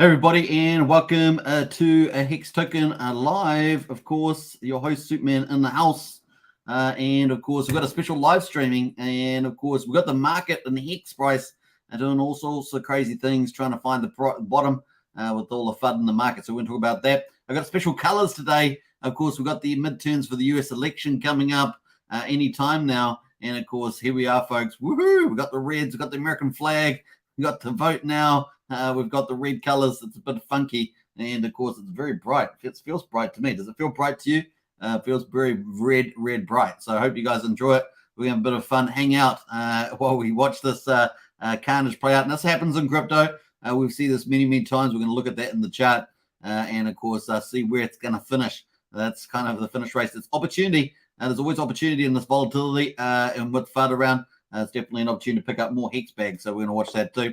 Everybody, and welcome to a Hex Token Live. Of course, your host Superman in the house, and of course we've got a special live streaming, and of course we've got the market and the Hex price doing all sorts of crazy things, trying to find the bottom with all the FUD in the market. So we're going to talk about that. I've got special colors today. Of course, we've got the midterms for the US election coming up any time now, and of course here we are, folks. Woohoo! We've got the reds, we've got the American flag, we've got the vote now. We've got the red colors. It's a bit funky, and of course, it's very bright. It feels bright to me. Does it feel bright to you? It feels very red bright. So I hope you guys enjoy it. We're going to have a bit of fun, hang out while we watch this carnage play out. And this happens in crypto. We've seen this many times. We're going to look at that in the chart, and of course, see where it's going to finish. That's kind of the finish race. It's opportunity. There's always opportunity in this volatility, and with FUD around, it's definitely an opportunity to pick up more hex bags. So we're going to watch that too.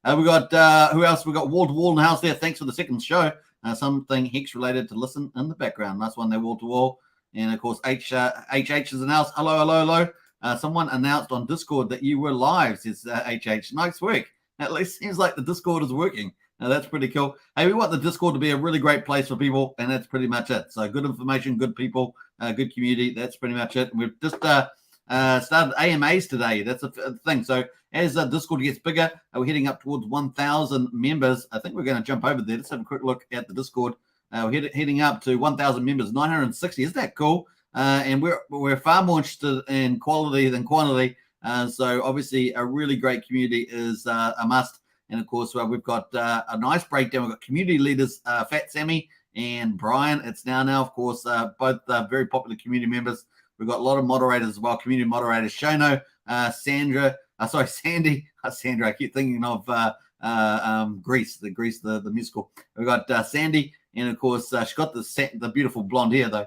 We got who else? We got wall to wall in the house there. Thanks for the second show. Something hex related to listen in the background. Nice one there, wall to wall. And of course, HH is announced. Hello. Someone announced on Discord that you were live. Says HH. Nice work. At least seems like the Discord is working. That's pretty cool. Hey, we want the Discord to be a really great place for people, and that's pretty much it. So good information, good people, good community. That's pretty much it. We've just started AMAs today. That's a thing. So as Discord gets bigger, we're heading up towards 1,000 members. I think we're going to jump over there. Let's have a quick look at the Discord. We're heading up to 1,000 members, 960. Isn't that cool? And we're far more interested in quality than quantity. So obviously a really great community is a must. And of course, we've got a nice breakdown. We've got community leaders, Fat Sammy and Brian. It's now, of course, both very popular community members. We've got a lot of moderators as well, community moderators, Shono, Sandy. Sandra, I keep thinking of Grease, the musical. We've got Sandy, and of course, she's got the beautiful blonde hair, though.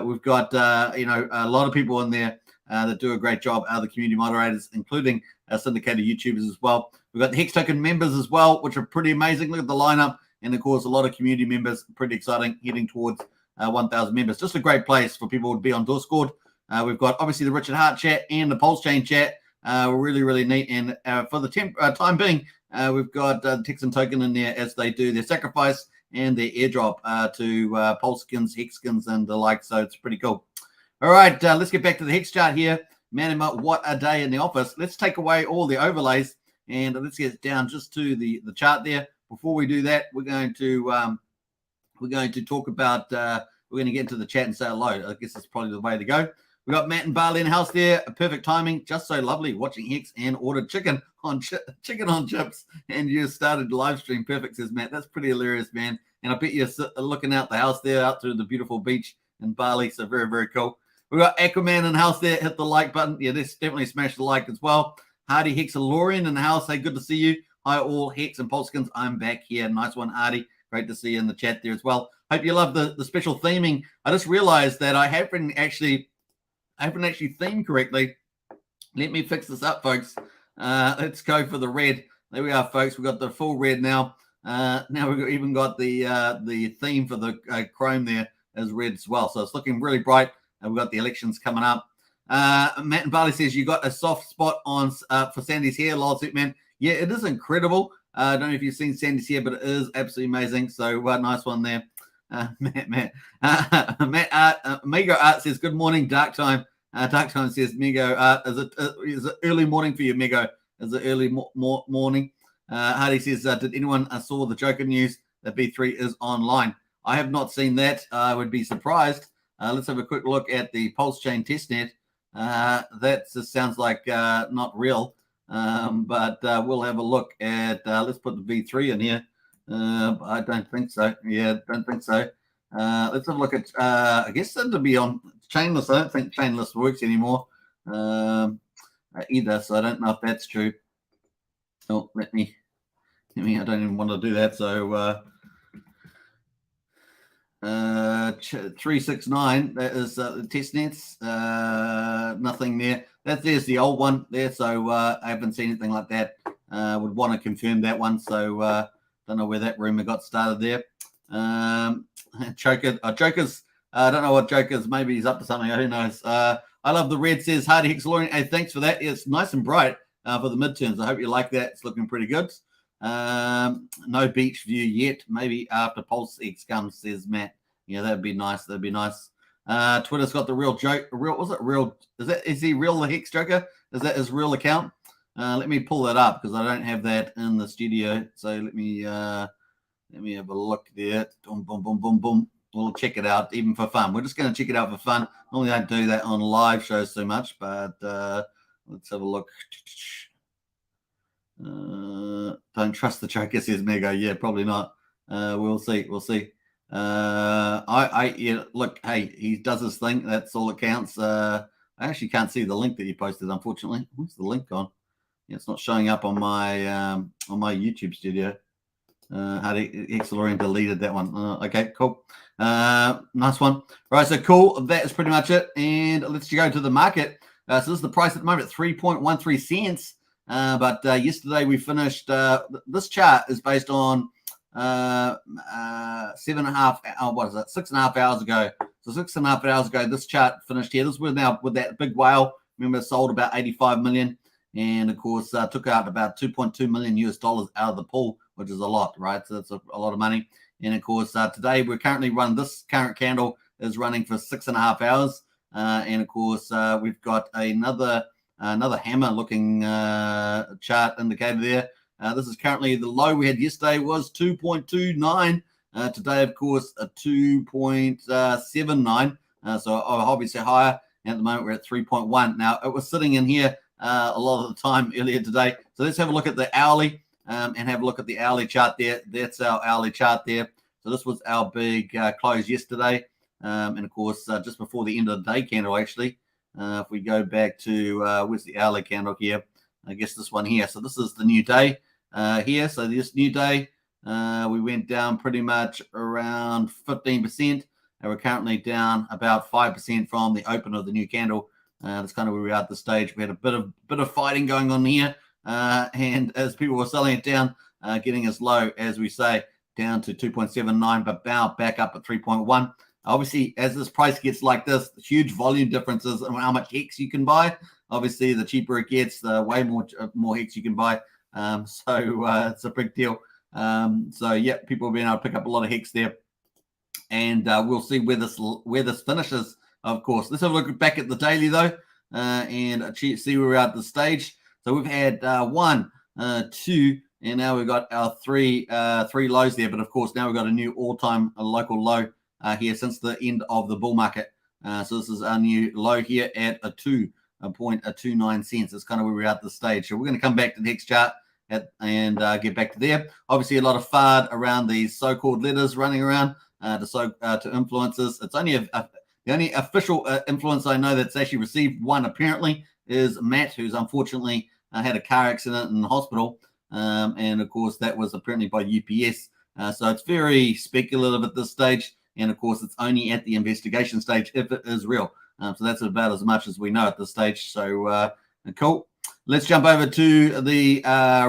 We've got, a lot of people in there that do a great job, other community moderators, including syndicated YouTubers as well. We've got the Hex Token members as well, which are pretty amazing. Look at the lineup. And of course, a lot of community members, pretty exciting, heading towards 1,000 members. Just a great place for people to be on Discord. We've got obviously the Richard Hart chat and the Pulsechain chat. Really neat. And for the time being, we've got the Texan token in there as they do their sacrifice and their airdrop to Pulsekins, Hexkins, and the like. So it's pretty cool. All right, let's get back to the Hex chart here. Man, what a day in the office. Let's take away all the overlays and let's get down just to the chart there. Before we do that, we're going to talk about we're going to get into the chat and say hello. I guess it's probably the way to go. We got Matt and Barley in the house there. Perfect timing. Just so lovely watching Hex and ordered chicken on chips. And you started the live stream. Perfect, says Matt. That's pretty hilarious, man. And I bet you're looking out the house there, out through the beautiful beach in Bali. So very cool. We got Aquaman in the house there. Hit the like button. Yeah, this definitely smash the like as well. Hardy Hexalorian in the house. Hey, good to see you. Hi, all Hex and Pulsekins. I'm back here. Nice one, Hardy. Great to see you in the chat there as well. Hope you love the special theming. I just realized that I haven't actually themed correctly. Let me fix this up, folks. Let's go for the red. There we are, folks. We've got the full red now. Now we've even got the theme for the Chrome there as red as well. So it's looking really bright. And we've got the elections coming up. Matt and Barley says you got a soft spot on for Sandy's hair, lawsuit man. Yeah, it is incredible. I don't know if you've seen Sandy's hair, but it is absolutely amazing. So nice one there. Matt Mego Art says, good morning, Dark Time. Dark Time says, Mego Art, is it early morning for you, Mego? Is it early morning? Hardy says, did anyone saw the Joker news that B3 is online? I have not seen that. I would be surprised. Let's have a quick look at the Pulsechain testnet. That just sounds like not real, but we'll have a look at, let's put the V3 in here. I don't think so. Yeah, don't think so. Let's have a look at, I guess that'd be on Chainless. I don't think Chainless works anymore either, so I don't know if that's true. Oh, let me, I don't even want to do that. So 369, that is the test nets. Nothing there. There's the old one there. So I haven't seen anything like that. Would want to confirm that one. So don't know where that rumor got started there. Jokers. I don't know what Jokers. Maybe he's up to something. Who knows? I love the red, says Hardy Hexalorian. Hey, thanks for that. It's nice and bright for the midterms. I hope you like that. It's looking pretty good. No beach view yet. Maybe after Pulsechain comes, says Matt. Yeah, that'd be nice. That'd be nice. Twitter's got the real joke. Is he real the Hex Joker? Is that his real account? Let me pull that up because I don't have that in the studio. So let me have a look there. Boom, boom, boom, boom, boom. We'll check it out, even for fun. We're just going to check it out for fun. Normally, I don't do that on live shows so much, but let's have a look. Don't trust the Joker, says Mego. Yeah, probably not. We'll see. We'll see. Yeah, look, hey, he does his thing. That's all that counts. I actually can't see the link that you posted, unfortunately. Where's the link gone? Yeah, it's not showing up on my YouTube studio. Hexalorian deleted that one. Okay, cool. Nice one. Right, so cool. That is pretty much it. And let's go to the market. So this is the price at the moment, 3.13 cents. But yesterday we finished. This chart is based on 6.5 hours ago. So 6.5 hours ago, this chart finished here. This was now with that big whale. Remember, sold about 85 million, and of course took out about 2.2 million US dollars out of the pool, which is a lot, right? So that's a lot of money. And of course, today we're currently running, this current candle is running for 6.5 hours. And of course, we've got another hammer looking chart indicator there. This is currently the low we had yesterday was 2.29. Today, of course, a 2.79. So obviously higher. And at the moment, we're at 3.1. Now, it was sitting in here a lot of the time earlier today. So let's have a look at the hourly. And have a look at the hourly chart there. That's our hourly chart there. So this was our big close yesterday. And of course, just before the end of the day candle, actually. If we go back to, where's the hourly candle here? I guess this one here. So this is the new day here. So this new day, we went down pretty much around 15%. And we're currently down about 5% from the open of the new candle. That's kind of where we are at this stage. We had a bit of fighting going on here. And as people were selling it down, getting as low as we say, down to 2.79, but now back up at 3.1. Obviously, as this price gets like this, huge volume differences in how much Hex you can buy. Obviously, the cheaper it gets, the way more Hex you can buy. So it's a big deal. So yeah, people have been able to pick up a lot of Hex there, and we'll see where this finishes. Of course, let's have a look back at the daily though, and see where we're at this stage. So we've had 1, 2, and now we've got our three lows there. But of course, now we've got a new all-time local low here since the end of the bull market. So this is our new low here at a 2.29 cents. That's kind of where we're at this stage. So we're going to come back to the Hex chart and get back to there. Obviously, a lot of FUD around these so-called letters running around to influencers. It's only the only official influence I know that's actually received one apparently is Matt, who's unfortunately had a car accident in the hospital. And of course, that was apparently by UPS. So it's very speculative at this stage. And of course, it's only at the investigation stage if it is real. So that's about as much as we know at this stage. So cool. Let's jump over to the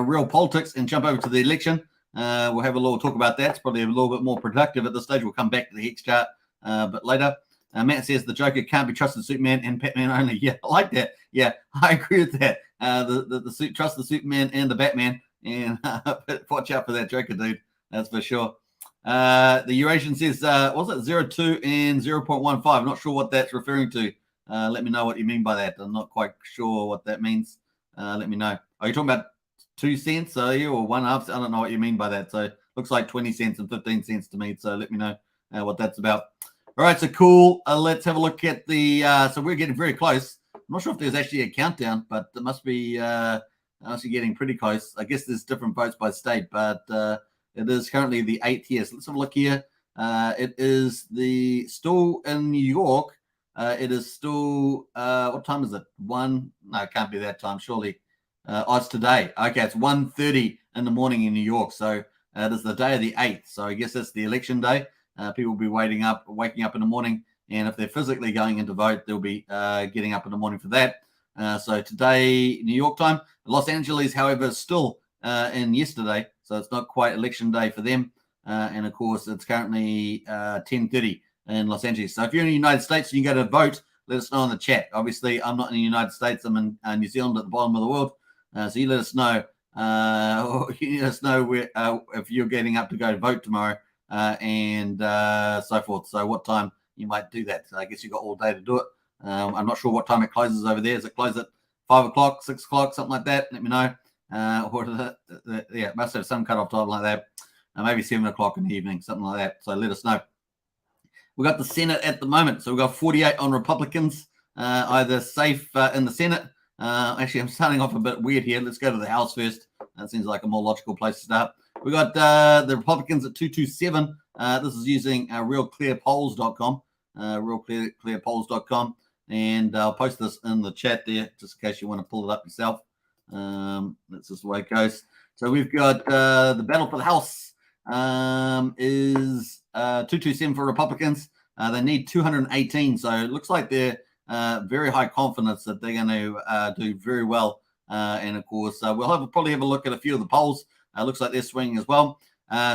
real politics and jump over to the election. We'll have a little talk about that. It's probably a little bit more productive at this stage. We'll come back to the Hex chart a bit later. Matt says the Joker can't be trusted, Superman and Batman only. Yeah, I like that. Yeah, I agree with that. Trust the Superman and the Batman, and watch out for that Joker, dude. That's for sure. The Eurasian says, was it 0.2 and 0.15? I'm not sure what that's referring to. Let me know what you mean by that. I'm not quite sure what that means. Let me know. Are you talking about 2 cents, are you, or 1/2? I don't know what you mean by that. So it looks like 20 cents and 15 cents to me. So let me know what that's about. All right, so cool. Let's have a look at the. So we're getting very close. I'm not sure if there's actually a countdown, but it must be actually getting pretty close. I guess there's different votes by state, but it is currently the 8th year. So let's have a look here. It is still in New York. It is still what time is it? 1? No, it can't be that time. Surely. It's today. Okay, it's 1:30 in the morning in New York. So it is the day of the 8th. So I guess that's the election day. People will be waking up in the morning, and if they're physically going in to vote, they'll be getting up in the morning for that. So today, New York time. Los Angeles, however, is still in yesterday, so it's not quite election day for them. And of course, it's currently 10:30 in Los Angeles. So if you're in the United States and you go to vote, let us know in the chat. Obviously, I'm not in the United States. I'm in New Zealand at the bottom of the world. So you let us know You let us know where, if you're getting up to go vote tomorrow, and so forth. So what time you might do that. So I guess you've got all day to do it. I'm not sure what time it closes over there. Is it close at 5 o'clock, 6 o'clock, something like that? Let me know. Yeah, it must have some cutoff time like that. Maybe 7 o'clock in the evening, something like that. So let us know. We've got the Senate at the moment. So we've got 48 on Republicans, either safe in the Senate. Actually, I'm starting off a bit weird here. Let's go to the House first. That seems like a more logical place to start. We got the Republicans at 227. This is using realclearpolls.com, realclearpolls.com. And I'll post this in the chat there, just in case you want to pull it up yourself. That's just the way it goes. So we've got the battle for the House is 227 for Republicans. They need 218. So it looks like they're very high confidence that they're going to do very well. And of course, we'll probably have a look at a few of the polls. Looks like they're swinging as well.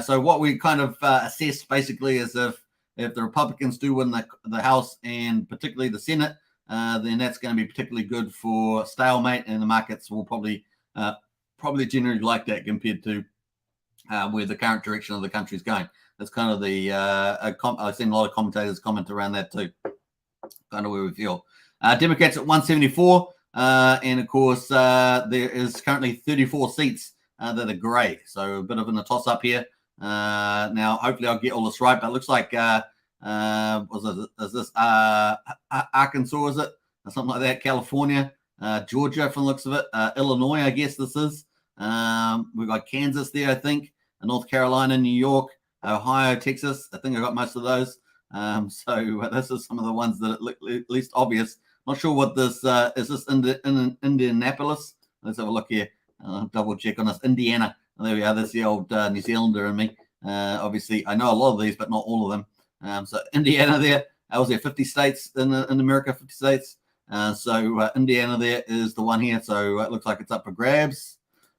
So what we kind of assess basically is if the Republicans do win the House and particularly the Senate, then that's going to be particularly good for stalemate, and the markets will probably generally like that compared to where the current direction of the country is going. That's kind of the I've seen a lot of commentators comment around that too. Kind of where we feel. Democrats at 174, and of course there is currently 34 seats that are grey, so a bit of a toss up here. Now hopefully I'll get all this right, but it looks like is this Arkansas, is it, or something like that? California, Georgia, from the looks of it, Illinois, I guess this is. We've got Kansas there, I think, North Carolina, New York, Ohio, Texas. I think I got most of those. So this is some of the ones that look at least obvious. Not sure what this is. This in Indianapolis? Let's have a look here. Double check on this. Indiana. There we are. There's the old New Zealander in me. Obviously, I know a lot of these, but not all of them. So Indiana there. Was there 50 states in America? 50 states. So Indiana there is the one here. So it looks like it's up for grabs.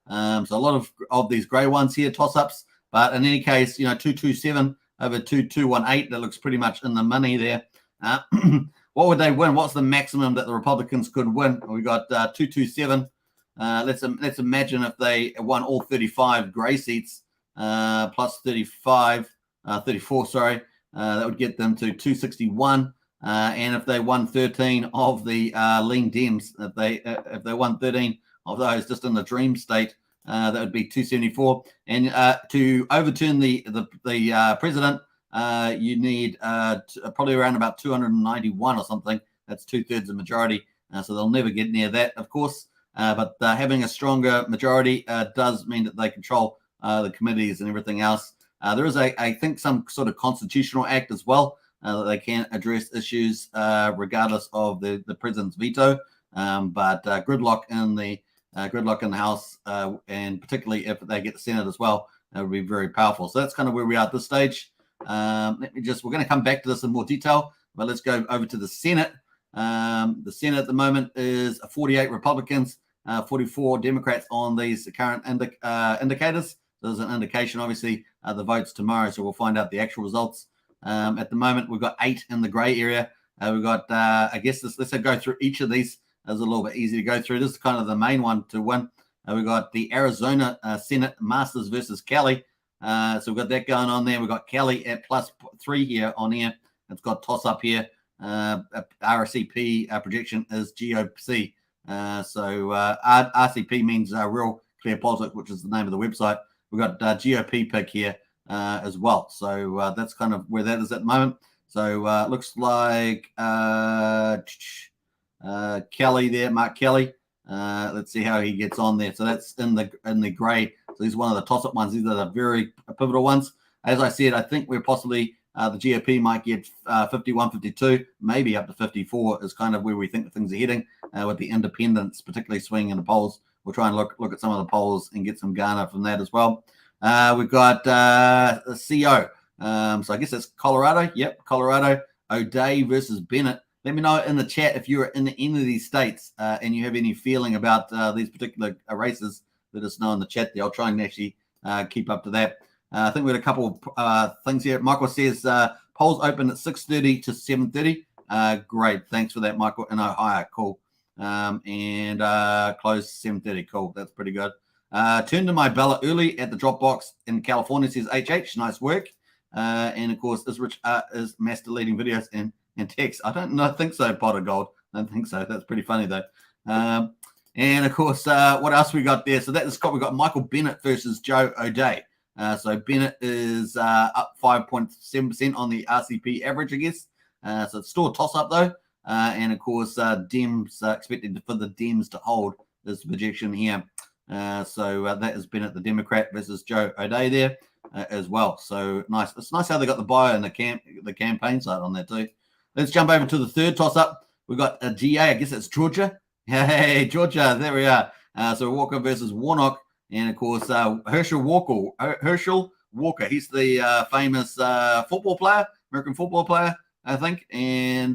So a lot of these grey ones here, toss-ups. But in any case, 227 over 2218. That looks pretty much in the money there. What would they win? What's the maximum that the Republicans could win? We got 227. Let's imagine if they won all 35 grey seats plus 34, sorry. That would get them to 261. And if they won 13 of the lean Dems, if they won 13 of those just in the dream state, that would be 274. And to overturn the president, you need probably around about 291 or something. That's 2/3 of majority. So they'll never get near that, of course. But having a stronger majority does mean that they control the committees and everything else. There is, I think, some sort of constitutional act as well that they can address issues regardless of the president's veto. But gridlock in the House, and particularly if they get the Senate as well, that would be very powerful. So that's kind of where we are at this stage. We're going to come back to this in more detail, but let's go over to the Senate. The Senate at the moment is 48 Republicans, 44 Democrats on these current indicators. So there's an indication, obviously, the votes tomorrow, so we'll find out the actual results. At the moment, we've got 8 in the grey area. We've got, I guess, let's go through each of these. It's a little bit easy to go through. This is kind of the main one to win. We've got the Arizona Senate Masters versus Kelly. So we've got that going on there. We've got Kelly at +3 here on here. It's got toss up here. RCP projection is GOP. So RCP means Real Clear Politics, which is the name of the website. We've got GOP pick here as well. So that's kind of where that is at the moment. So it looks like Kelly there, Mark Kelly. Let's see how he gets on there. So that's in the grey. So he's one of the toss-up ones. These are the very pivotal ones. As I said, I think we're possibly the GOP might get 51, 52, maybe up to 54 is kind of where we think the things are heading with the independents, particularly swinging in the polls. We'll try and look at some of the polls and get some garner from that as well. We've got CO. So I guess it's Colorado. Yep, Colorado. O'Day versus Bennett. Let me know in the chat if you're in any of these states and you have any feeling about these particular races. Let us know in the chat there. I'll try and actually keep up to that. I think we had a couple of things here. Michael says polls open at 6:30 to 7:30. Great. Thanks for that, Michael. In Ohio. Cool. And close 7:30. Cool. That's pretty good. Turned in my ballot early at the drop box in California, says HH. Nice work. And of course, is mass deleting videos and text. I don't think so, Pot of Gold. I don't think so. That's pretty funny though. And of course, what else we got there? So we got Michael Bennett versus Joe O'Day. So Bennett is up 5.7% on the RCP average, I guess. So it's still a toss-up though. And of course, Dems expected for the Dems to hold this projection here. So that has Bennett, the Democrat, versus Joe O'Day there as well. So nice. It's nice how they got the bio and the campaign side on that too. Let's jump over to the third toss-up. We've got a GA. I guess it's Georgia. Hey, Georgia. There we are. So Walker versus Warnock. And, of course, Herschel Walker. He's the famous football player, American football player, I think. And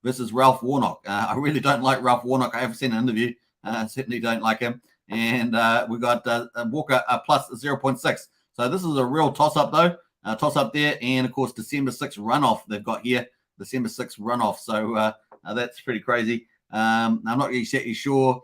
versus Ralph Warnock. I really don't like Ralph Warnock. I haven't seen an interview. Certainly don't like him. And we got Walker plus 0.6. So this is a real toss-up, though. Toss-up there. And, of course, December 6th runoff they've got here. December 6th runoff. So that's pretty crazy. I'm not exactly sure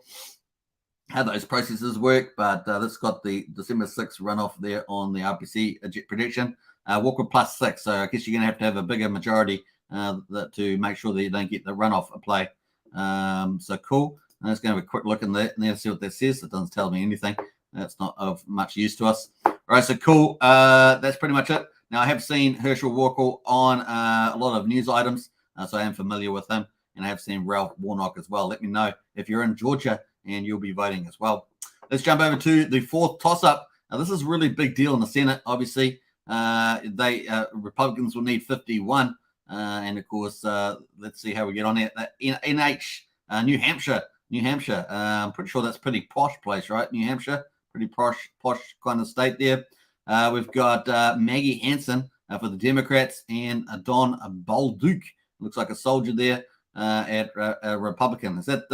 how those processes work, but this got the December 6th runoff there on the RPC prediction. Walker plus 6, so I guess you're going to have a bigger majority to make sure that you don't get the runoff play. So cool. I'm just going to have a quick look in there and see what that says. It doesn't tell me anything. That's not of much use to us. All right, so cool. That's pretty much it. Now, I have seen Herschel Walker on a lot of news items, so I am familiar with him. And I have seen Ralph Warnock as well. Let me know if you're in Georgia and you'll be voting as well. Let's jump over to the fourth toss-up. Now, this is a really big deal in the Senate, obviously. Republicans will need 51. And, of course, let's see how we get on here. New Hampshire. I'm pretty sure that's a pretty posh place, right? New Hampshire. Pretty posh kind of state there. We've got Maggie Hansen for the Democrats and Don Bolduc. Looks like a soldier there. At a Republican. Is that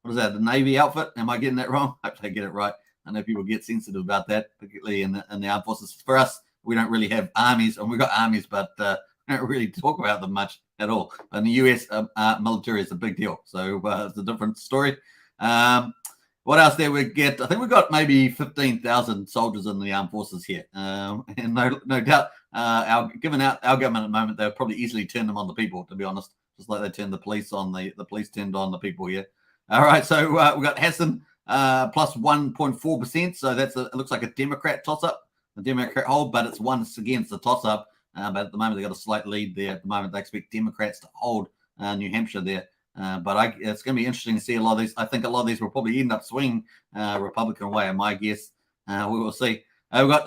what is that? The Navy outfit? Am I getting that wrong? I hope I get it right. I know people get sensitive about that, particularly in the armed forces. For us, we don't really have armies, and we've got armies, but we don't really talk about them much at all. In the US, military is a big deal, so it's a different story. What else there we get? I think we've got maybe 15,000 soldiers in the armed forces here, and no doubt, given our government at the moment, they'll probably easily turn them on the people, to be honest. Just like they turned the police on the police turned on the people here. All right, so we've got Hassan plus 1.4%. So it looks like a Democrat toss-up, a Democrat hold, but it's once against the toss-up. But at the moment, they've got a slight lead there. At the moment, they expect Democrats to hold New Hampshire there. But it's going to be interesting to see a lot of these. I think a lot of these will probably end up swinging Republican way, in my guess. We will see. We've got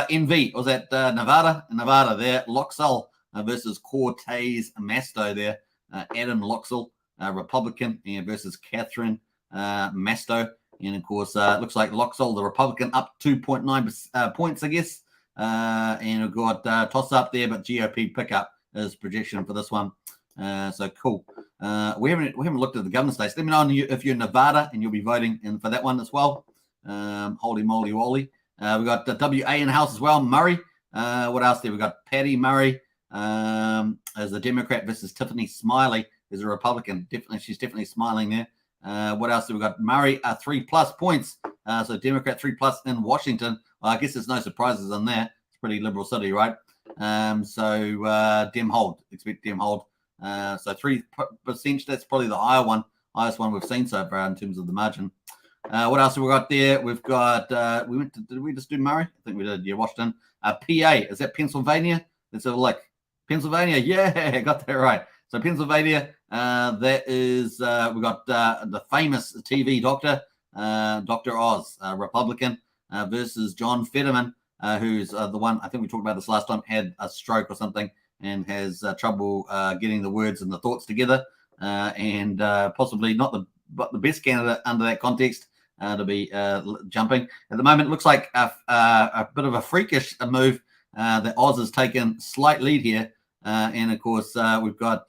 NV. Was that Nevada? Nevada there. Loxell versus Cortez Masto there. Adam Loxell, Republican, versus Catherine Masto. And, of course, it looks like Loxell, the Republican, up 2.9 points, I guess. And we've got toss-up there, but GOP pickup is projection for this one. So cool. We haven't looked at the governor states. Let me know if you're in Nevada and you'll be voting for that one as well. Holy moly woly. We've got WA in the house as well. Murray. What else there? We've got Patty Murray. As a Democrat versus Tiffany Smiley is a Republican. She's definitely smiling there. What else do we got? Murray, 3+ points. So Democrat 3+ in Washington. Well, I guess there's no surprises on there. It's a pretty liberal city, right? So Dem hold. Expect Dem hold. So 3%. That's probably the highest one we've seen so far in terms of the margin. What else have we got there? We've got. Did we just do Murray? I think we did. Yeah, Washington. PA. Is that Pennsylvania? Let's have a look. Pennsylvania, yeah, got that right. So Pennsylvania, that is, we got the famous TV doctor, Dr. Oz, Republican, versus John Fetterman, who's the one, I think we talked about this last time, had a stroke or something and has trouble getting the words and the thoughts together, and possibly not the best candidate under that context to be jumping. At the moment, it looks like a bit of a freakish move. That Oz has taken slight lead here. And, of course, we've got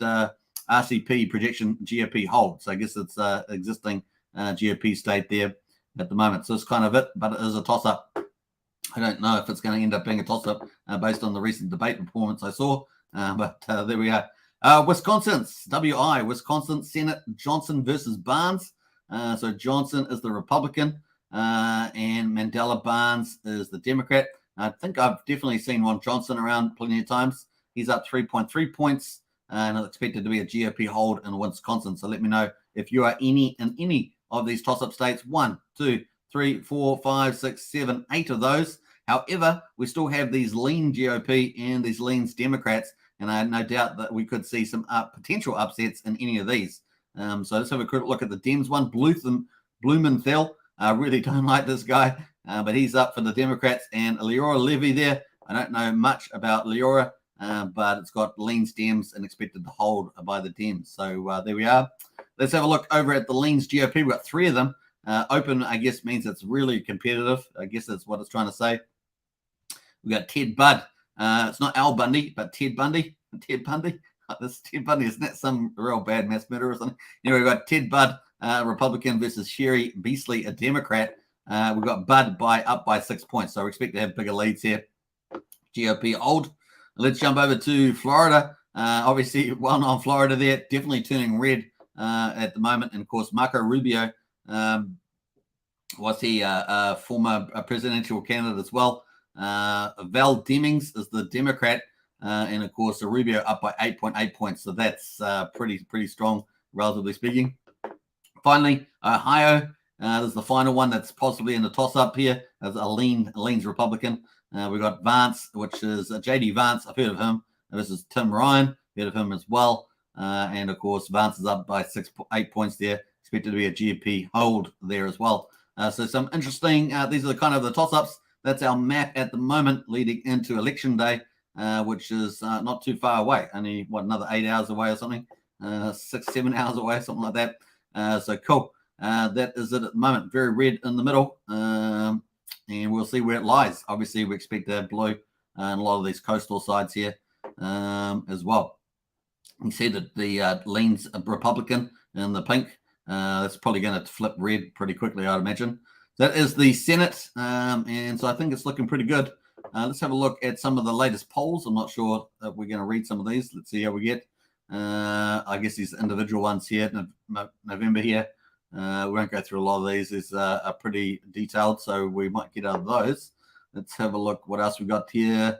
RCP projection GOP hold. So I guess it's existing GOP state there at the moment. So it's kind of it, but it is a toss-up. I don't know if it's going to end up being a toss-up based on the recent debate performance I saw. But there we are. Wisconsin's WI, Wisconsin Senate Johnson versus Barnes. So Johnson is the Republican. and Mandela Barnes is the Democrat. I think I've definitely seen Ron Johnson around plenty of times. He's up 3.3 points and is expected to be a GOP hold in Wisconsin. So let me know if you are in any of these toss-up states. 1, 2, 3, 4, 5, 6, 7, 8 of those. However, we still have these lean GOP and these lean Democrats, and I have no doubt that we could see some potential upsets in any of these. So let's have a quick look at the Dems one. Blumenthal. I really don't like this guy, but he's up for the Democrats. And Leora Levy there. I don't know much about Leora, but it's got lean Dems and expected to hold by the Dems. So there we are. Let's have a look over at the leans GOP. We've got 3 of them. Open, I guess, means it's really competitive. I guess that's what it's trying to say. We got Ted Budd. It's not Al Bundy, but Ted Bundy. Ted Bundy. This Ted Bundy, isn't that some real bad mass murder or something? Anyway, we've got Ted Budd, Republican, versus Sherry Beasley, a Democrat. We've got Budd up by 6 points, so we expect to have bigger leads here. GOP hold. Let's jump over to Florida. Obviously, well-known Florida there, definitely turning red at the moment. And, of course, Marco Rubio, was he a former presidential candidate as well? Val Demings is the Democrat. And, of course, Rubio up by 8.8 points. So that's pretty strong, relatively speaking. Finally, Ohio. This is the final one that's possibly in the toss-up here as a leans Republican. We've got Vance, which is J.D. Vance. I've heard of him. This is Tim Ryan. Heard of him as well. And, of course, Vance is up by 8 points there. Expected to be a GOP hold there as well. So some interesting, these are the kind of the toss-ups. That's our map at the moment leading into Election Day, which is not too far away. Only, another 8 hours away or something. 6, 7 hours away, something like that. So cool. That is it at the moment. Very red in the middle. And we'll see where it lies. Obviously, we expect to have blue in a lot of these coastal sides here as well. You see that the leans Republican in the pink. That's probably going to flip red pretty quickly, I'd imagine. That is the Senate. And so I think it's looking pretty good. Let's have a look at some of the latest polls. I'm not sure if we're going to read some of these. Let's see how we get. I guess these individual ones here, November here. We won't go through a lot of these. These are pretty detailed, so we might get out of those. Let's have a look. What else we got here?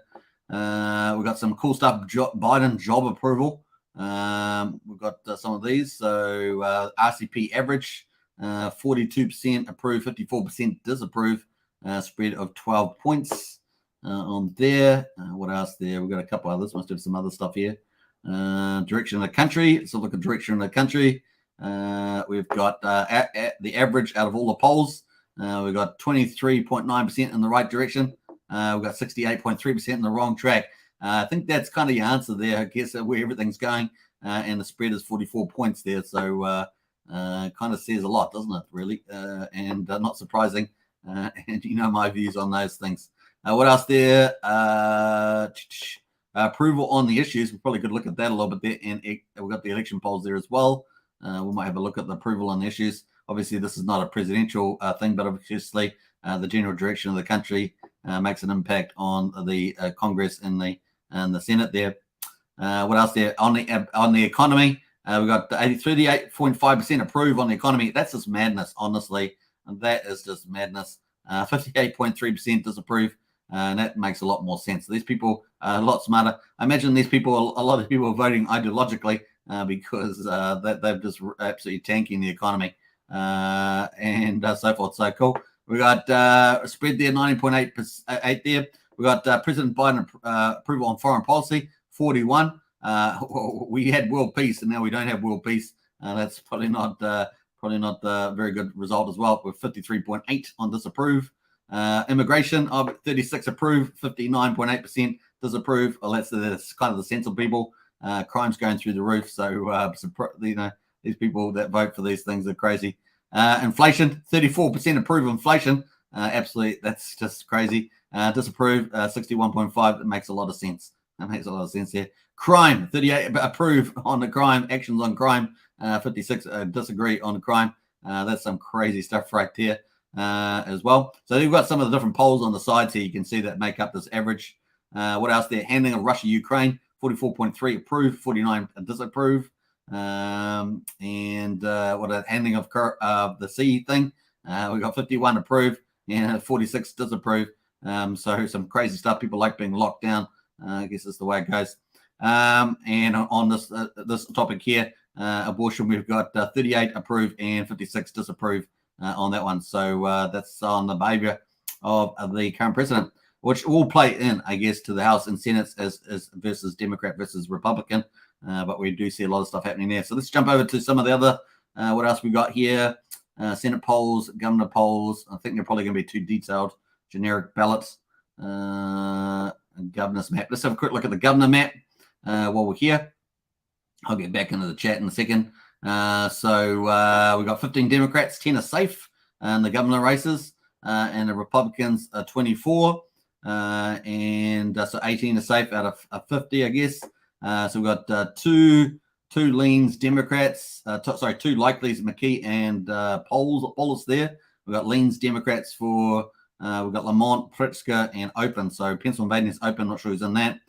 We've got some cool stuff. Biden job approval. We've got some of these. So RCP average, 42% approve, 54% disapprove. Spread of 12 points on there. What else there? We've got a couple others. Must have some other stuff here. Direction of the country. Let's look at direction of the country. We've got the average out of all the polls. We've got 23.9% in the right direction. We've got 68.3% in the wrong track. I think that's kind of your answer there, I guess, where everything's going. And the spread is 44 points there. So kind of says a lot, doesn't it, really? And not surprising. And you know my views on those things. What else there? Approval on the issues. We probably could look at that a little bit there. And we've got the election polls there as well. We might have a look at the approval on the issues. Obviously, this is not a presidential thing, but obviously the general direction of the country makes an impact on the Congress and the Senate there. What else there? On the economy, we've got 38.5% approve on the economy. That's just madness, honestly. And that is just madness. 58.3% disapprove. And that makes a lot more sense. These people are a lot smarter. I imagine these people, a lot of people are voting ideologically because they're just absolutely tanking the economy and so forth. So cool. We got spread there, 19.8 there. We got President Biden approval on foreign policy, 41. We had world peace, and now we don't have world peace. That's probably not a very good result as well. With 53.8 on disapprove. Immigration of 36 approve, 59.8% disapprove. Well, that's kind of the sensible people. Crime's going through the roof. So these people that vote for these things are crazy. Inflation, 34% approve inflation. Absolutely, that's just crazy. Disapprove, 61.5. It makes a lot of sense. That makes a lot of sense here. Crime, 38 approve on the crime. Actions on crime, 56 disagree on the crime. That's some crazy stuff right there as well. So you've got some of the different polls on the sides here. You can see that make up this average. What else there? Handling of Russia, Ukraine, 44.3 approve, 49 disapprove. And what a handling of the sea thing, We got 51 approve and 46 disapprove. So some crazy stuff. People like being locked down. I guess that's the way it goes. And on this topic here, abortion, we've got 38 approve and 56 disapprove on that one. So that's on the behavior of the current president, which will play in, I guess, to the House and Senate as versus Democrat versus Republican. But we do see a lot of stuff happening there. So let's jump over to some of the other, what else we got here? Senate polls, governor polls. I think they're probably going to be too detailed. Generic ballots, governor's map. Let's have a quick look at the governor map while we're here. I'll get back into the chat in a second. So we got 15 Democrats, 10 are safe in the governor races, and the Republicans are 24, and so 18 are safe out of 50, I guess. So we've got two leans Democrats, two likelies, McKee and Polis there. We've got leans Democrats for, we've got Lamont, Pritzker, and open. So Pennsylvania's open, not sure who's in that.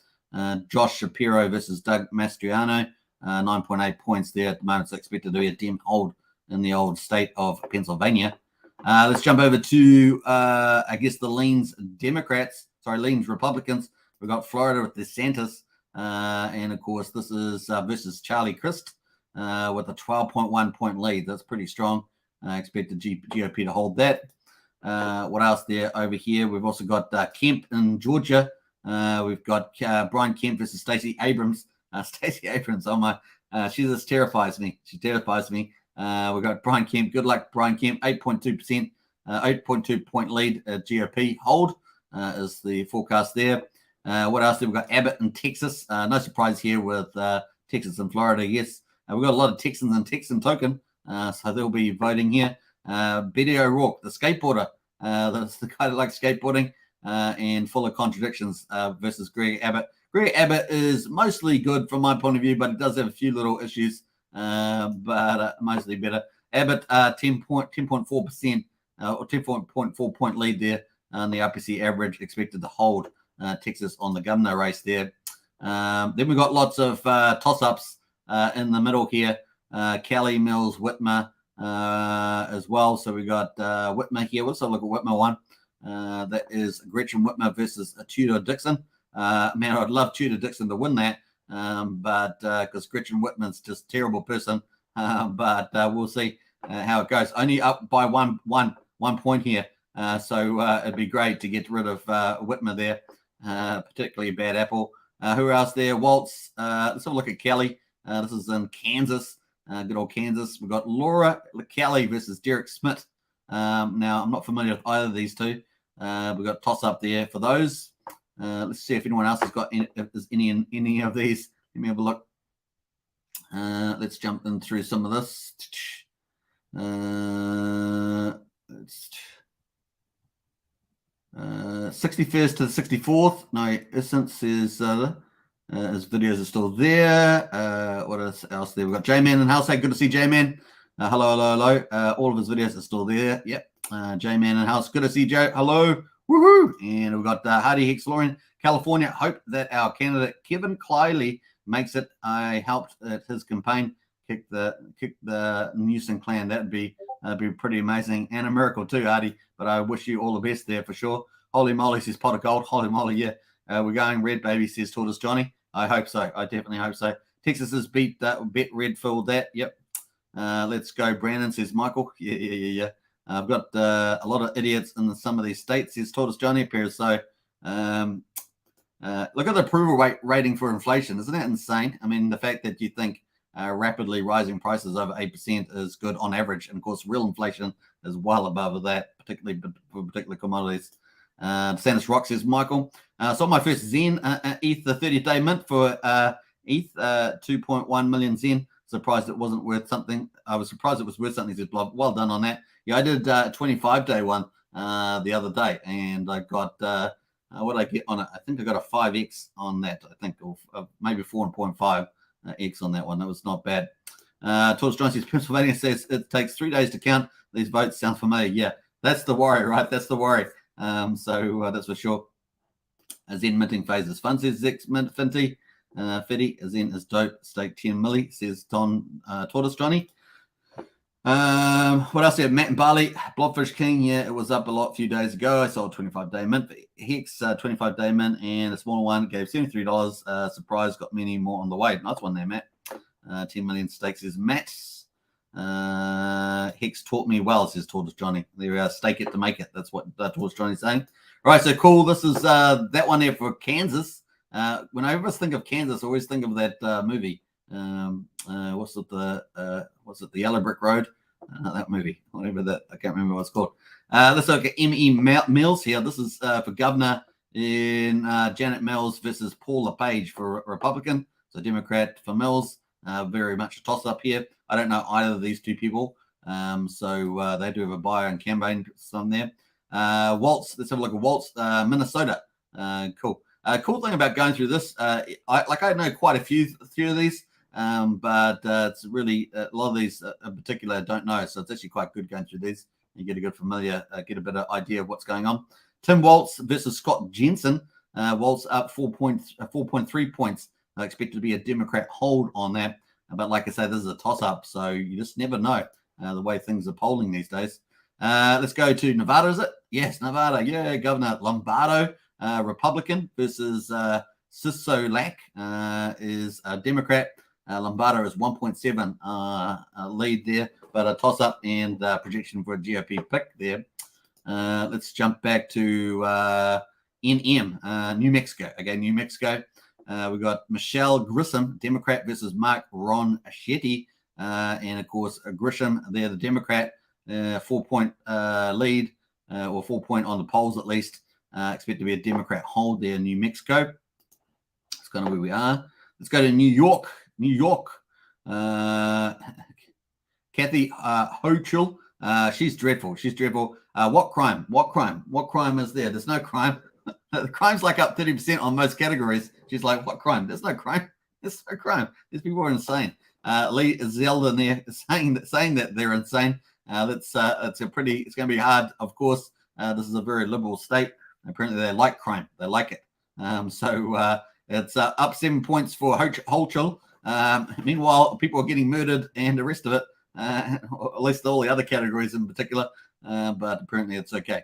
Josh Shapiro versus Doug Mastriano, 9.8 points there at the moment. So expected to be a Dem hold in the old state of Pennsylvania. Let's jump over to, I guess, the leans Republicans. We've got Florida with DeSantis. And of course, this is versus Charlie Crist with a 12.1 point lead. That's pretty strong. Expect the GOP to hold that. What else there over here? We've also got Kemp in Georgia. We've got Brian Kemp versus Stacey Abrams. Stacey Abrams, oh my, she just terrifies me. She terrifies me. We've got Brian Kemp. Good luck, Brian Kemp. 8.2%, 8.2 point lead at GOP hold is the forecast there. What else? We've got Abbott in Texas. No surprise here with Texas and Florida. Yes, we've got a lot of Texans and Texan token, so they'll be voting here. Beto O'Rourke, the skateboarder, that's the guy that likes skateboarding and full of contradictions versus Greg Abbott. Greg Abbott is mostly good from my point of view, but it does have a few little issues, but mostly better. Abbott, 10.4% or 10.4 point lead there on the RPC average, expected to hold Texas on the governor race there. Then we've got lots of toss-ups in the middle here. Kelly, Mills, Whitmer as well. So we got Whitmer here. Let's have a look at Whitmer one. That is Gretchen Whitmer versus Tudor Dixon. Man, I'd love Tudor Dixon to win that, but because Gretchen Whitman's just a terrible person. But we'll see how it goes. Only up by one point here. So it'd be great to get rid of Whitmer there. Particularly a bad apple. Who else there? Waltz. Let's have a look at Kelly. This is in Kansas. Good old Kansas. We've got Laura Kelly versus Derek Schmidt. Now, I'm not familiar with either of these two. We've got toss up there for those. Let's see if anyone else has got if there's any of these. Let me have a look. Let's jump in through some of this. 61st to the 64th. No, Essence is his videos are still there. What else there? We've got J-Man in house. Hey, good to see J-Man. Hello. All of his videos are still there. Yep. J-Man in house. Good to see Joe. Hello. Woohoo. And we've got Hardy Hex Lauren, California. Hope that our candidate Kevin Kiley makes it. I helped at his campaign kick the Newsom clan. That'd be pretty amazing and a miracle too, Hardy. But I wish you all the best there for sure. Holy moly, says Pot of Gold. Holy moly, yeah. We're going red, baby, says Tortoise Johnny. I hope so. I definitely hope so. Texas has beat that, bet red filled that. Yep. Let's go, Brandon, says Michael. Yeah. I've got a lot of idiots in some of these states, says Tortoise Johnny appears. So look at the approval rating for inflation. Isn't that insane? I mean, the fact that you think rapidly rising prices over 8% is good on average. And of course, real inflation is well above that, particularly for particular commodities. DeSantis Rock says Michael. Sold my first Zen ETH, the 30-day mint for ETH, 2.1 million Zen. Surprised it wasn't worth something. I was surprised it was worth something. Says Blob. Well done on that. Yeah, I did a 25-day one the other day, and I got what did I get on it? I think I got a 5x on that. I think or maybe 4.5 x on that one. That was not bad. Torch John says Pennsylvania says it takes 3 days to count. These votes sound familiar. Yeah, that's the worry, right? That's the worry. So that's for sure. Zen minting phases. Fun says Zix mint Finty. Fitty Zen is dope. Stake 10 milli, says Don Tortoise Johnny. What else here? Matt and Barley, Blobfish King. Yeah, it was up a lot a few days ago. I sold 25-day mint. Hex 25-day mint, and a smaller one gave $73. Surprise, got many more on the way. Nice one there, Matt. 10 million stakes is Matt's. Hex taught me well, says Tortoise Johnny. There, stake it to make it. That's what Tortoise Johnny's saying. All right, so cool. This is that one there for Kansas. When I ever think of Kansas, I always think of that movie. What's it? The Yellow Brick Road? That movie, whatever that. I can't remember what it's called. Let's look at M.E. Mills here. This is for governor in Janet Mills versus Paul LePage for Republican. So Democrat for Mills. Very much a toss-up here. I don't know either of these two people. So they do have a bio and campaign some there. Waltz. Let's have a look at Waltz, Minnesota. Cool. Cool thing about going through this, I know quite a few of these. But it's really a lot of these in particular I don't know, so it's actually quite good going through these. You get a good get a better idea of what's going on. Tim Waltz versus Scott Jensen. Waltz up 4.3 points. Expected to be a Democrat hold on that, but like I say, this is a toss-up, so you just never know the way things are polling these days. Let's go to Nevada. Is it? Yes, Nevada. Yeah, Governor Lombardo, Republican versus Sisolak is a Democrat. Lombardo is 1.7 lead there, but a toss-up and projection for a GOP pick there. Let's jump back to NM, New Mexico. Again, New Mexico. We've got Michelle Grissom, Democrat, versus Mark Ron Shetty. And, of course, Grisham, they're the Democrat, 4-point lead, or 4-point on the polls at least. Expect to be a Democrat hold there in New Mexico. That's kind of where we are. Let's go to New York. Kathy Hochul. She's dreadful. What crime? What crime is there? There's no crime. The crime's like up 30% on most categories. She's like, what crime? There's no crime. These people are insane. Lee Zelda there saying that they're insane. It's going to be hard. Of course, this is a very liberal state. Apparently they like crime. They like it. So it's up 7 points for Hochul. Meanwhile, people are getting murdered and the rest of it, at least all the other categories in particular, but apparently it's okay.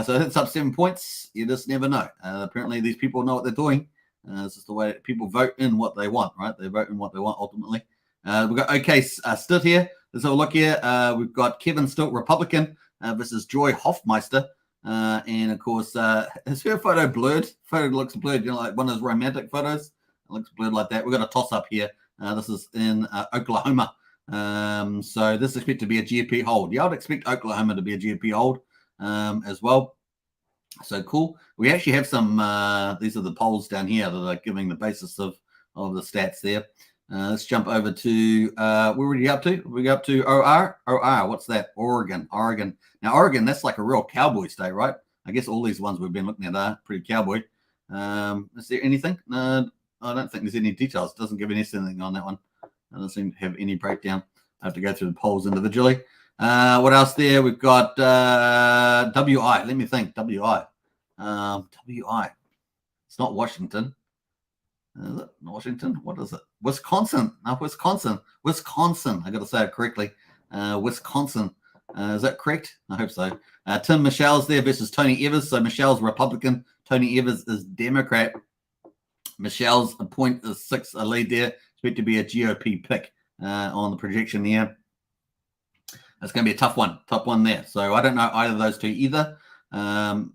So it's up 7 points. You just never know. Apparently these people know what they're doing. It's just the way people vote in what they want, right? They vote in what they want ultimately. We've got Stitt here. Let's have a look here. We've got Kevin Stitt, Republican, versus Joy Hoffmeister. And of course, is her photo blurred? Photo looks blurred, like one of those romantic photos. It looks blurred like that. We've got a toss-up here. This is in Oklahoma. So this is expected to be a GOP hold. Yeah, I'd expect Oklahoma to be a GOP hold as well. So cool. We actually have some, these are the polls down here that are giving the basis of the stats there. Let's jump over to, where were we up to? We go up to OR. What's that? Oregon. Now, Oregon, that's like a real cowboy state, right? I guess all these ones we've been looking at are pretty cowboy. Is there anything? No, I don't think there's any details. It doesn't give anything on that one. I don't seem to have any breakdown. I have to go through the polls individually. What else there? We've got WI. Let me think. WI. WI. It's not Washington. Is it Washington? What is it? Wisconsin. No, Wisconsin. I got to say it correctly. Wisconsin. Is that correct? I hope so. Tim Michelle's there versus Tony Evers. So Michelle's Republican. Tony Evers is Democrat. Michelle's a 0.6 a lead there. Expect to be a GOP pick on the projection here. It's going to be a tough one there. So I don't know either of those two either. I'm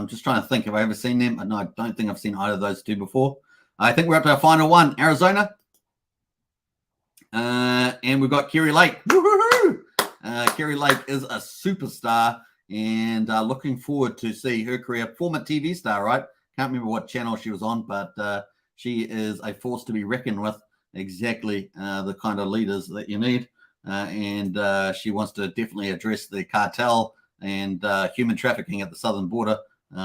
just trying to think. Have I ever seen them? No, I don't think I've seen either of those two before. I think we're up to our final one, Arizona. And we've got Kerry Lake. Woo-hoo-hoo! Kerry Lake is a superstar, and looking forward to see her career. Former TV star, right? Can't remember what channel she was on, but she is a force to be reckoned with. Exactly the kind of leaders that you need. And she wants to definitely address the cartel and human trafficking at the southern border.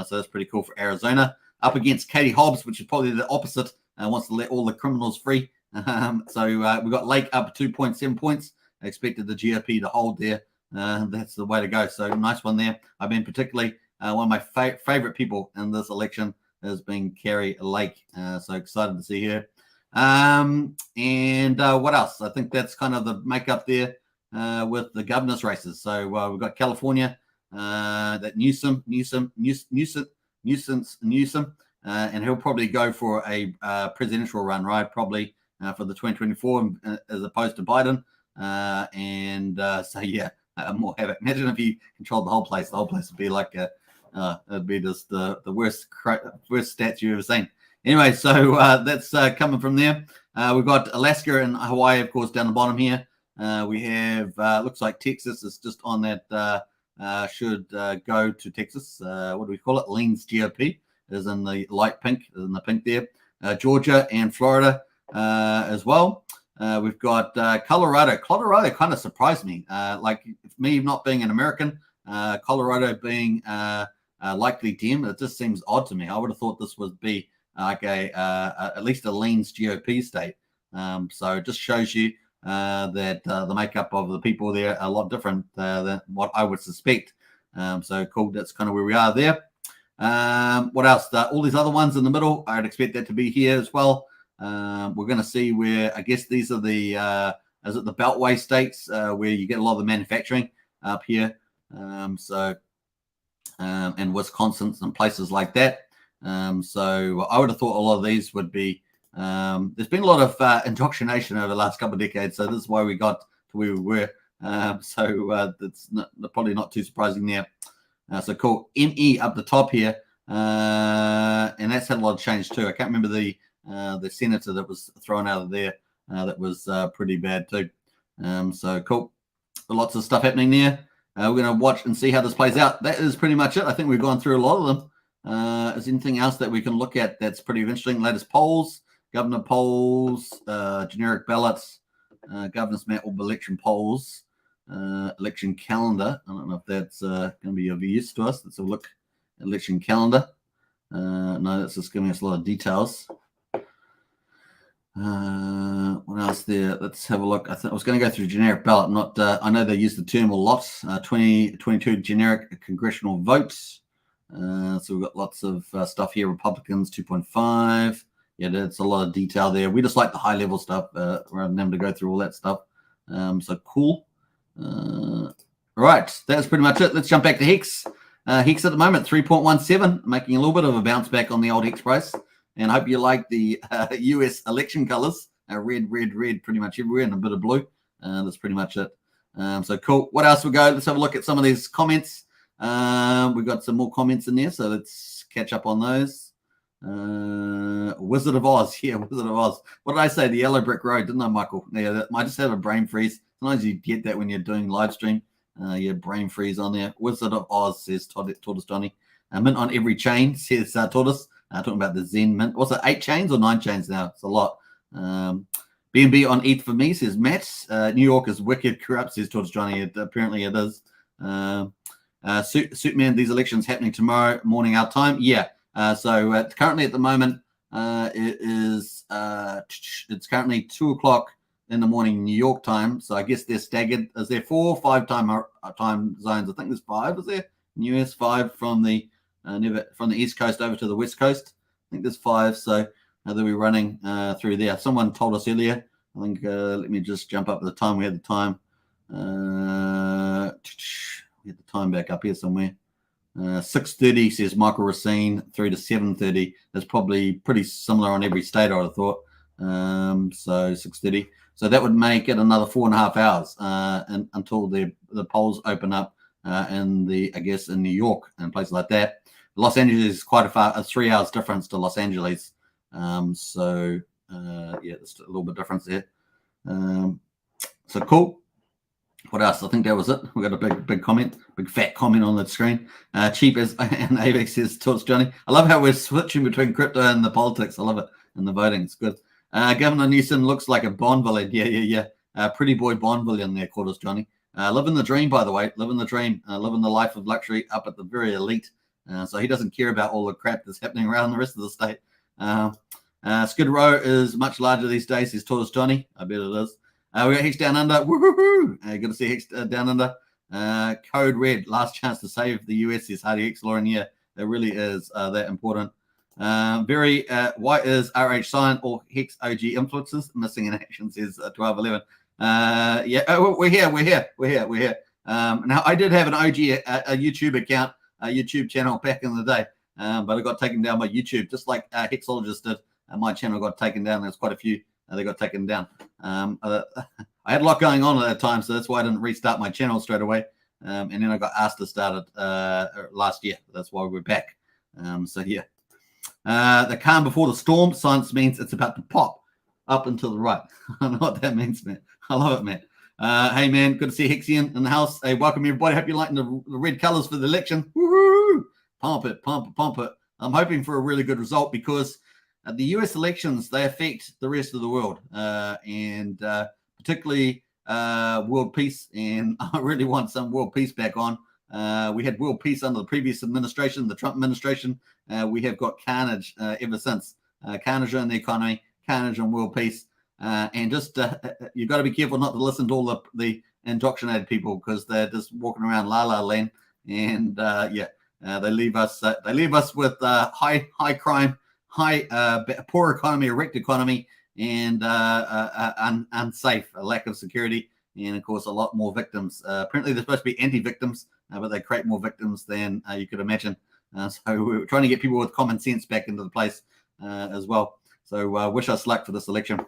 So that's pretty cool for Arizona. Up against Katie Hobbs, which is probably the opposite, wants to let all the criminals free. So we've got Lake up 2.7 points. I expected the GOP to hold there. That's the way to go. So nice one there. I've been particularly one of my favorite people in this election has been Kerry Lake. So excited to see her. And what else? I think that's kind of the makeup there. with the governor's races. So we've got California, that Newsom, and he'll probably go for a presidential run, right? Probably for the 2024 as opposed to Biden. So yeah, more havoc. Imagine if he controlled the whole place. The whole place would be like it'd be just the worst stats you've ever seen. Anyway, so that's coming from there. We've got Alaska and Hawaii, of course, down the bottom here. We have looks like Texas is just on that. Should go to Texas. What do we call it? Leans GOP is in the light pink, is in the pink there. Georgia and Florida as well. We've got Colorado. Colorado kind of surprised me. Like me not being an American, Colorado being likely Dem, it just seems odd to me. I would have thought this would be like at least a leans GOP state. So it just shows you that the makeup of the people there are a lot different than what I would suspect. So cool. That's kind of where we are there. What else? All these other ones in the middle, I'd expect that to be here as well. We're going to see where, I guess these are the is it the Beltway states where you get a lot of the manufacturing up here. And Wisconsin and places like that. So I would have thought a lot of these would be. There's been a lot of indoctrination over the last couple of decades, so this is why we got to where we were. So that's probably not too surprising there. So cool. ME up the top here, and that's had a lot of change too. I can't remember the senator that was thrown out of there. That was pretty bad too. So cool. Lots of stuff happening there. We're going to watch and see how this plays out. That is pretty much it. I think we've gone through a lot of them. Is anything else that we can look at that's pretty interesting? Latest polls, governor polls, generic ballots, governor's map of election polls, election calendar. I don't know if that's going to be of use to us. Let's have a look. Election calendar. No, that's just giving us a lot of details. What else there? Let's have a look. I was going to go through generic ballot. Not. I know they use the term a lot. 22 generic congressional votes. So we've got lots of stuff here. Republicans 2.5. Yeah, that's a lot of detail there. We just like the high level stuff rather than having to go through all that stuff. So cool. All right, that's pretty much it. Let's jump back to Hex. Hex at the moment 3.17, making a little bit of a bounce back on the old Hex price. And I hope you like the US election colors. Red, pretty much everywhere, and a bit of blue. That's pretty much it. So cool. What else we go? Let's have a look at some of these comments. We've got some more comments in there, so let's catch up on those. Wizard of Oz. Yeah, Wizard of Oz. What did I say? The yellow brick road, didn't I, Michael? Yeah, I just have a brain freeze. Sometimes you get that when you're doing live stream. You have brain freeze on there. Wizard of Oz, says Tortoise Johnny. Mint on every chain, says Tortoise. Talking about the Zen Mint. What's it, 8 chains or 9 chains now? It's a lot. BNB on ETH for me, says Matt. New York is wicked corrupt, says Tortoise Johnny. Apparently it is. Superman, these elections happening tomorrow morning our time. Yeah. So currently at the moment, it's currently 2 o'clock in the morning New York time. So I guess they're staggered. Is there 4 or 5 time zones? I think there's 5. Is there? In US 5 from the East Coast over to the West Coast. I think there's 5. So they'll be running through there. Someone told us earlier. I think let me just jump up to the time. We had the time. We had the time back up here somewhere. 6:30 says Michael Racine, 3 to 7:30. That's probably pretty similar on every state, I would have thought. So 6:30. So that would make it another 4.5 hours until the polls open up in in New York and places like that. Los Angeles is quite a 3 hours difference to Los Angeles. So there's a little bit difference there. So cool. What else? I think that was it. We got a big comment, big fat comment on the screen. Cheap as and AVEX says Torts Johnny. I love how we're switching between crypto and the politics. I love it. And the voting. It's good. Governor Newsom looks like a Bond villain. Yeah. Pretty boy Bond villain there, Torts Johnny. Living the dream, by the way. Living the dream. Living the life of luxury up at the very elite. So he doesn't care about all the crap that's happening around the rest of the state. Skid Row is much larger these days, says Torts Johnny. I bet it is. We got Hex Down Under. Woohoo! Good to see Hex Down Under. Code Red. Last chance to save the US, says Hardy X Lauren. Yeah, it really is that important. Why is RH Sign or Hex OG influencers missing in action, says 1211. Yeah, we're here. Now I did have an OG a YouTube account, a YouTube channel back in the day, but it got taken down by YouTube, just like Hexologist did. My channel got taken down. There's quite a few they got taken down. I had a lot going on at that time, so that's why I didn't restart my channel straight away. And then I got asked to start it last year. That's why we're back. So yeah, the calm before the storm. Science means it's about to pop up and to the right. I don't know what that means, man. I love it, man. Hey, man, good to see Hexian in the house. Hey, welcome everybody. Hope you're liking the red colors for the election. Woo-hoo! Pump it, pump it, pump it. I'm hoping for a really good result because the US elections, they affect the rest of the world, and particularly world peace. And I really want some world peace back on. We had world peace under the previous administration, the Trump administration. We have got carnage ever since. Carnage in the economy, carnage and world peace. And just you got to be careful not to listen to all the indoctrinated people because they're just walking around la la land. And they leave us with high crime, poor economy, a wrecked economy, and unsafe, a lack of security, and of course a lot more victims. Apparently they're supposed to be anti-victims, but they create more victims than you could imagine. So we're trying to get people with common sense back into the place as well. So wish us luck for this election.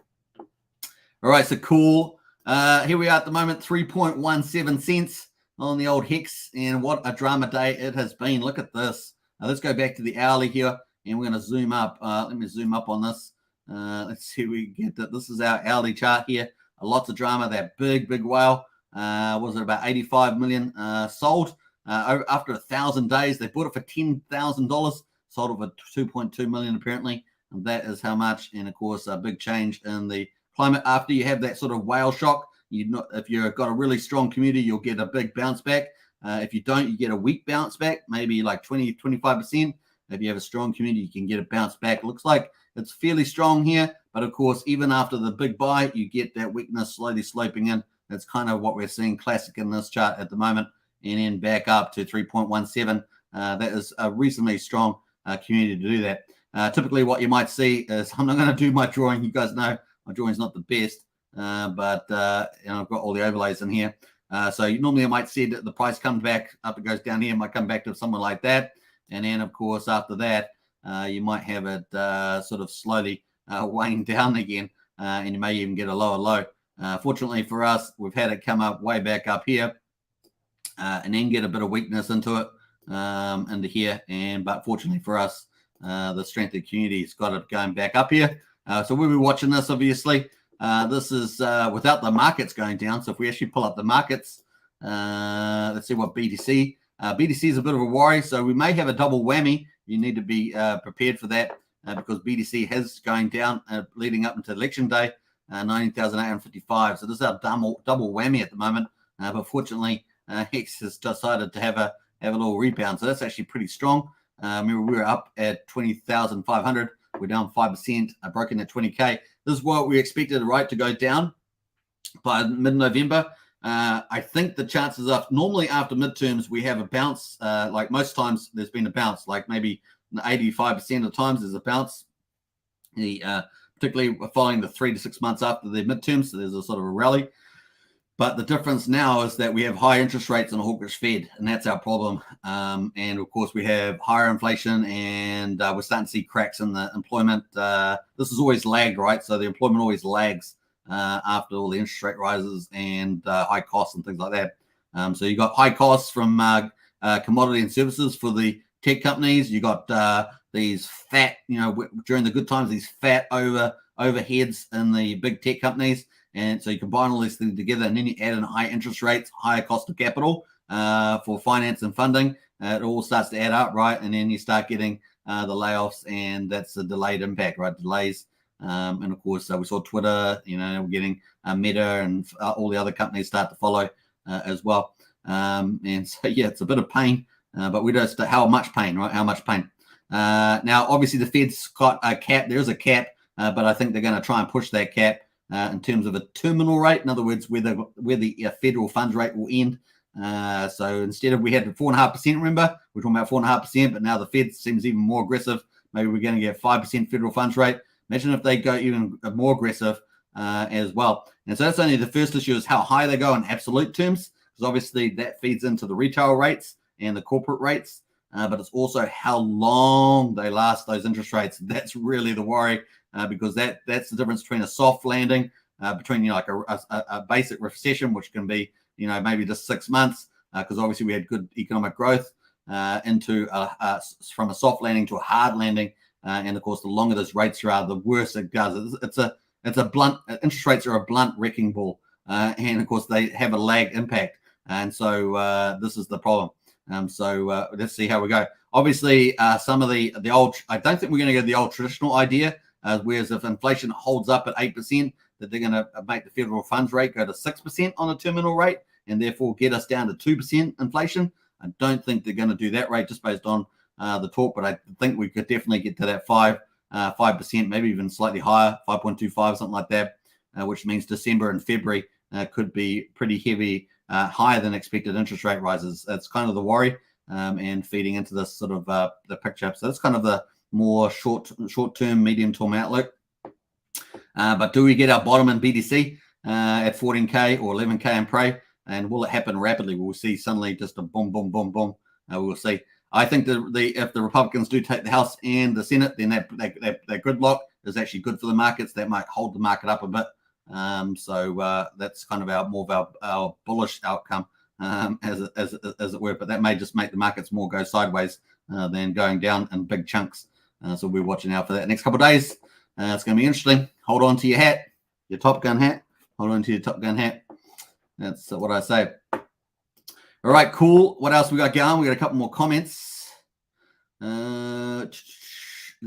All right, so cool. Here we are at the moment, 3.17 cents on the old Hex, and what a drama day it has been. Look at this. Let's go back to the hourly here, and we're going to zoom up. Let me zoom up on this. Let's see if we get that. This is our hourly chart here. Lots of drama. That big whale. Was it about 85 million sold after 1,000 days? They bought it for $10,000, sold it for 2.2 million apparently. And that is how much. And of course, a big change in the climate after you have that sort of whale shock. If you've got a really strong community, you'll get a big bounce back. If you don't, you get a weak bounce back, maybe like 20-25%. If you have a strong community, you can get a bounce back. It looks like it's fairly strong here, but of course, even after the big buy, you get that weakness slowly sloping in. That's kind of what we're seeing classic in this chart at the moment, and then back up to 3.17. That is a reasonably strong community to do that. Typically, what you might see is I'm not going to do my drawing. You guys know my drawing's not the best, but I've got all the overlays in here. So normally I might see that the price comes back up, it goes down here, it might come back to somewhere like that. And then, of course, after that, you might have it sort of slowly weighing down again, and you may even get a lower low. Fortunately for us, we've had it come up way back up here and then get a bit of weakness into it, into here. But fortunately for us, the strength of the community has got it going back up here. So we'll be watching this, obviously. This is without the markets going down. So if we actually pull up the markets, let's see what BTC. BTC is a bit of a worry, so we may have a double whammy. You need to be prepared for that because BTC has going down leading up into election day, 19,855. So this is our double whammy at the moment. But fortunately, Hex has decided to have a little rebound, so that's actually pretty strong. Remember, we were up at 20,500. We're down 5%, broken at 20K. This is what we expected, right, to go down by mid-November. I think the chances are normally after midterms we have a bounce. Like most times there's been a bounce, like maybe 85% of the times there's a bounce. Particularly following the 3 to 6 months after the midterms, so there's a sort of a rally. But the difference now is that we have high interest rates and a hawkish Fed, and that's our problem. And of course, we have higher inflation, and we're starting to see cracks in the employment. This is always lagged, right? So the employment always lags after all the interest rate rises and high costs and things like that. So you got high costs from commodity and services for the tech companies. You got these fat, during the good times, these fat overheads in the big tech companies. And so you combine all these things together, and then you add in high interest rates, higher cost of capital for finance and funding. It all starts to add up, right? And then you start getting the layoffs, and that's a delayed impact, right? Delays. And of course, we saw Twitter, we're getting Meta and all the other companies start to follow as well. And so, yeah, it's a bit of pain, but we don't know how much pain, right? How much pain. Now, obviously, the Fed's got a cap. There is a cap, but I think they're going to try and push that cap in terms of a terminal rate. In other words, where the federal funds rate will end. So instead of we had 4.5%, remember, we're talking about 4.5%, but now the Fed seems even more aggressive. Maybe we're going to get 5% federal funds rate. Imagine if they go even more aggressive. as well. And so that's only the first issue, is how high they go in absolute terms, because obviously that feeds into the retail rates and the corporate rates. But it's also how long they last, those interest rates. That's really the worry, because that's the difference between a soft landing, between like a basic recession, which can be maybe just 6 months, because obviously we had good economic growth, into from a soft landing to a hard landing, and of course the longer those rates are, the worse it does. It's a blunt, interest rates are a blunt wrecking ball, and of course they have a lag impact, and so this is the problem. So let's see how we go. Obviously, some of the old, I don't think we're going to go the old traditional idea, whereas if inflation holds up at 8%, that they're going to make the federal funds rate go to 6% on a terminal rate, and therefore get us down to 2% inflation. I don't think they're going to do that rate just based on the talk, but I think we could definitely get to that 5%, maybe even slightly higher, 5.25, something like that, which means December and February could be pretty heavy, higher than expected interest rate rises. That's kind of the worry, and feeding into this sort of the picture. So that's kind of the more short-term, medium-term outlook. But do we get our bottom in BTC at 14K or 11K in Prey? And will it happen rapidly? We'll see suddenly just a boom, boom, boom, boom. We'll see. I think if the Republicans do take the House and the Senate, then that gridlock is actually good for the markets. That might hold the market up a bit. So that's kind of more of our bullish outcome, as it were. But that may just make the markets more go sideways than going down in big chunks. So we're watching out for that next couple of days. It's going to be interesting. Hold on to your hat, your Top Gun hat. Hold on to your Top Gun hat. That's what I say. All right, cool. What else we got going? We got a couple more comments. Let's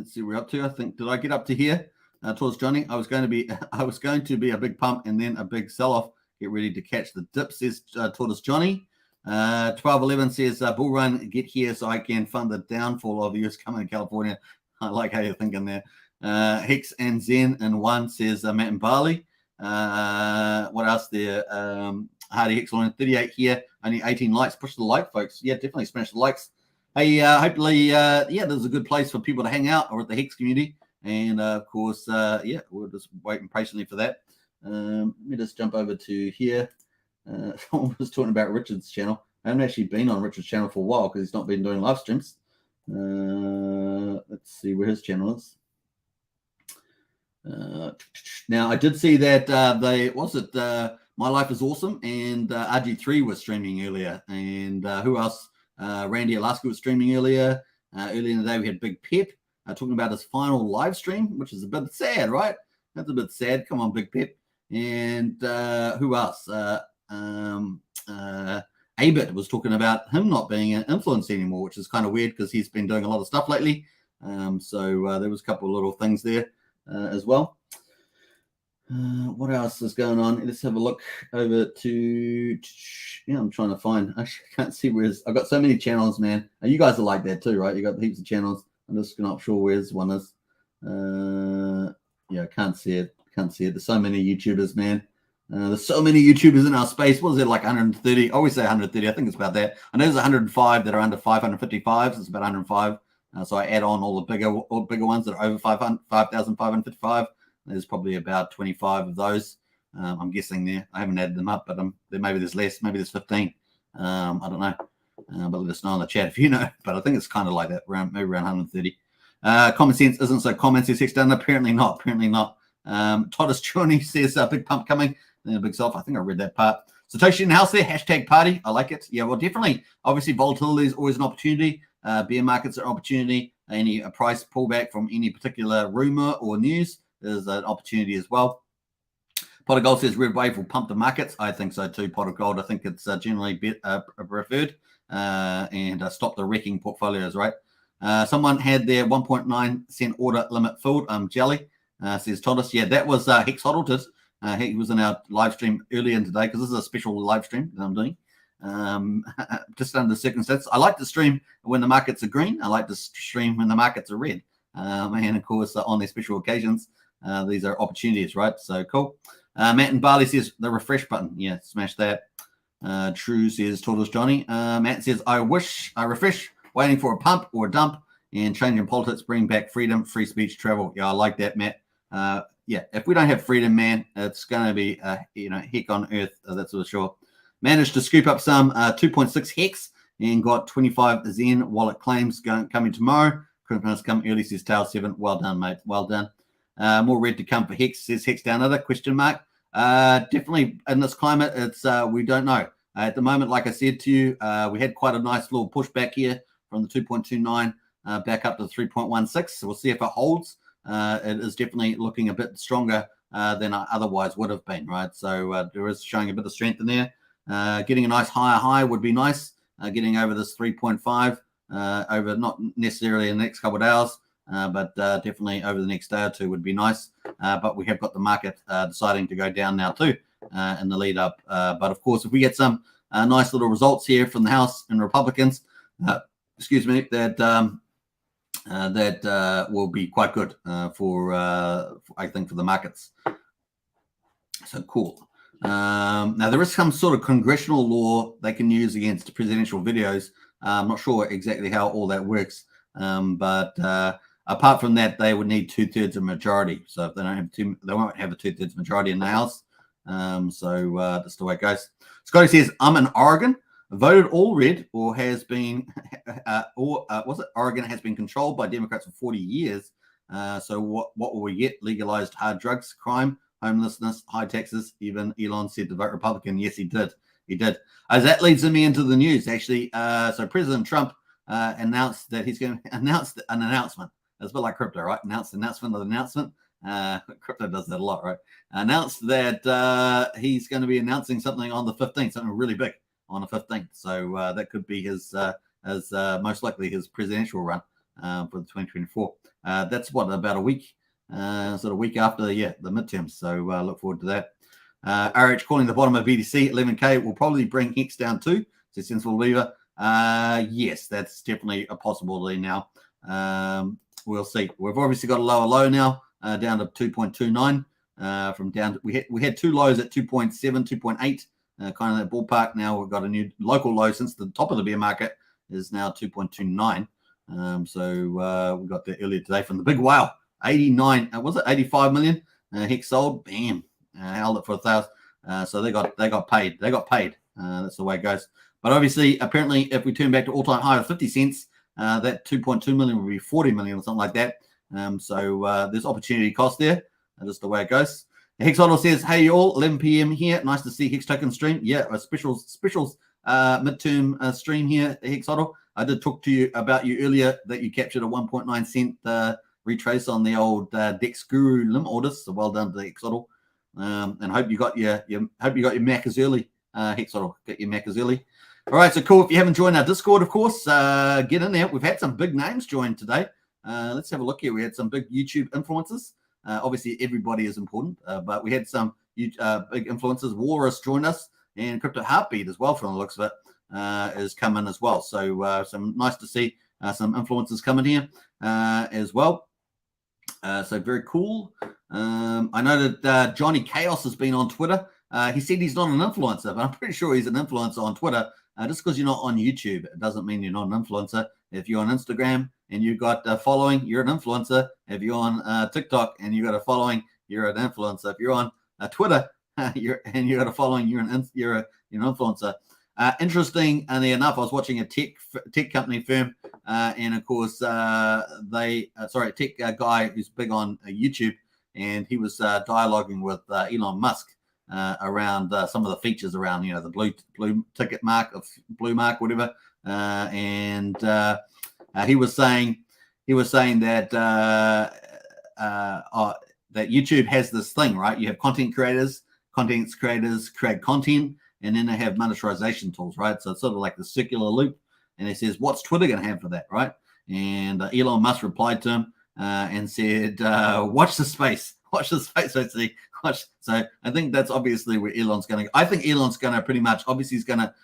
see what we're up to. I think, did I get up to here? Towards Johnny, I was going to be a big pump and then a big sell-off. Get ready to catch the dip, says Tortoise Johnny. 1211 says bull run, get here so I can fund the downfall of the US coming to California. I like how you're thinking there. Hex and Zen in one, says Matt and Barley. What else there? Hardy Hex on 38 here, only 18 likes. Push the like, folks. Yeah, definitely smash the likes. Hey, hopefully, there's a good place for people to hang out or at the Hex community. And of course, we're just waiting patiently for that. Let me just jump over to here. Someone was talking about Richard's channel. I haven't actually been on Richard's channel for a while because he's not been doing live streams. Let's see where his channel is. Now, I did see that My Life is Awesome and RG3 was streaming earlier. And who else? Randy Alaska was streaming earlier. Earlier in the day, we had Big Pep talking about his final live stream, which is a bit sad, right? That's a bit sad. Come on, Big Pep. And who else? Abit was talking about him not being an influencer anymore, which is kind of weird because he's been doing a lot of stuff lately. So there was a couple of little things there as well. What else is going on? Let's have a look over to, I'm trying to find, I can't see where's, I've got so many channels, man. You guys are like that too, right? You got heaps of channels. I'm just not sure where's one is. I can't see it. There's so many YouTubers, man. There's so many YouTubers in our space. What is it, like 130? I always say 130. I think it's about that. I know there's 105 that are under 555. So it's about 105. So I add on all the bigger ones that are over 5,555. There's probably about 25 of those. I'm guessing there. I haven't added them up, but maybe there's less. Maybe there's 15. I don't know. But let us know in the chat if you know. But I think it's kind of like that, maybe around 130. Common sense isn't so common, says Hex Done. Apparently not. Toddus Johnny says big pump coming. Then a big self. I think I read that part. Satoshi in the house there. Hashtag party. I like it. Yeah, well, definitely. Obviously, volatility is always an opportunity. Bear markets are an opportunity. Any price pullback from any particular rumor or news is an opportunity as well. Pot of Gold says red wave will pump the markets. I think so too, Pot of Gold. I think it's generally preferred and stop the wrecking portfolios, right? Someone had their 1.9 cent order limit filled. Jelly says Toddus. Yeah, that was Hex Hodlted. He was in our live stream earlier in today because this is a special live stream that I'm doing. Just under the circumstances. I like to stream when the markets are green. I like to stream when the markets are red. And of course, on these special occasions, these are opportunities, right? So cool. Matt and Barley says the refresh button. Yeah, smash that. True says Tortoise Johnny. Matt says, I refresh, waiting for a pump or a dump and change in politics, bring back freedom, free speech, travel. Yeah, I like that, Matt. yeah, if we don't have freedom, man, it's going to be heck on earth. That's for sure. Managed to scoop up some 2.6 hex and got 25 Zen wallet claims coming tomorrow. Christmas come early, says Tail 7. Well done, mate. Well done. More red to come for Hex, says Hex Down Under, question mark. Definitely in this climate, it's we don't know. At the moment, like I said to you, we had quite a nice little pushback here from the 2.29 back up to 3.16. So we'll see if it holds. It is definitely looking a bit stronger than I otherwise would have been, right? So there is showing a bit of strength in there. Getting a nice higher high would be nice. Getting over this 3.5 over not necessarily in the next couple of hours, but definitely over the next day or two would be nice. But we have got the market deciding to go down now too in the lead up. But of course, if we get some nice little results here from the House and Republicans, excuse me, that will be quite good for I think for the markets. So cool. Now there is some sort of congressional law they can use against presidential videos. I'm not sure exactly how all that works, but apart from that, they would need 2/3 of majority. So if they don't have they won't have a 2/3 majority in the House. So that's the way it goes. Scotty says, I'm in Oregon, voted all red, or has been, Oregon has been controlled by Democrats for 40 years. So what will we get? Legalized hard drugs, crime, homelessness, high taxes. Even Elon said to vote Republican. Yes, he did. He did. As that leads me into the news, actually. So President Trump announced that he's going to announce an announcement. It's a bit like crypto, right? Announcement of the announcement. Crypto does that a lot, right? Announced that he's going to be announcing something on the 15th, something really big on the 15th. So that could be his most likely his presidential run for the 2024. That's what, about a week, sort of week after the midterms. So look forward to that. RH calling the bottom of BTC 11K will probably bring Hex down too. Says Sensible Lever. Yes, that's definitely a possibility now. We'll see. We've obviously got a lower low now, down to 2.29. From down to, we had two lows at 2.7, 2.8, kind of that ballpark. Now we've got a new local low since the top of the bear market is now 2.29. So we got that earlier today from the big whale. 89, was it 85 million? Hex sold, bam, held it for 1,000. So they got paid. That's the way it goes. But obviously, apparently, if we turn back to all-time high of 50 cents, that 2.2 million would be 40 million or something like that. So there's opportunity cost there. That's the way it goes. Hex Auto says, hey, you all, 11 p.m. here. Nice to see Hex Token stream. Yeah, a special midterm stream here, Hex Auto. I did talk to you about you earlier that you captured a 1.9 cent retrace on the old Dex Guru limit orders. So well done to Hex Auto. And hope you got your Maccas early, Hex Auto. Get your Maccas early. All right, so cool. If you haven't joined our Discord, of course, get in there. We've had some big names join today. Let's have a look here. We had some big YouTube influencers. Obviously, everybody is important, but we had some big influencers. Walrus joined us, and Crypto Heartbeat as well, from the looks of it, is coming as well. So some nice to see some influencers coming here as well. So very cool. I know that Johnny Chaos has been on Twitter. He said he's not an influencer, but I'm pretty sure he's an influencer on Twitter. Just because you're not on YouTube, it doesn't mean you're not an influencer. If you're on Instagram and you've got a following, you're an influencer. If you're on TikTok and you've got a following, you're an influencer. If you're on Twitter you got a following, you're an influencer. Interestingly enough, I was watching a tech company firm, and of course a tech guy who's big on YouTube, and he was dialoguing with Elon Musk around some of the features around, the blue ticket mark, of blue mark, whatever. And he was saying that that YouTube has this thing, right? You have content creators create content, and then they have monetization tools, right? So it's sort of like the circular loop. And he says, what's Twitter going to have for that, right? And Elon Musk replied to him and said, watch the space. So I think that's obviously where Elon's going to go. I think Elon's going to pretty much, obviously he's going to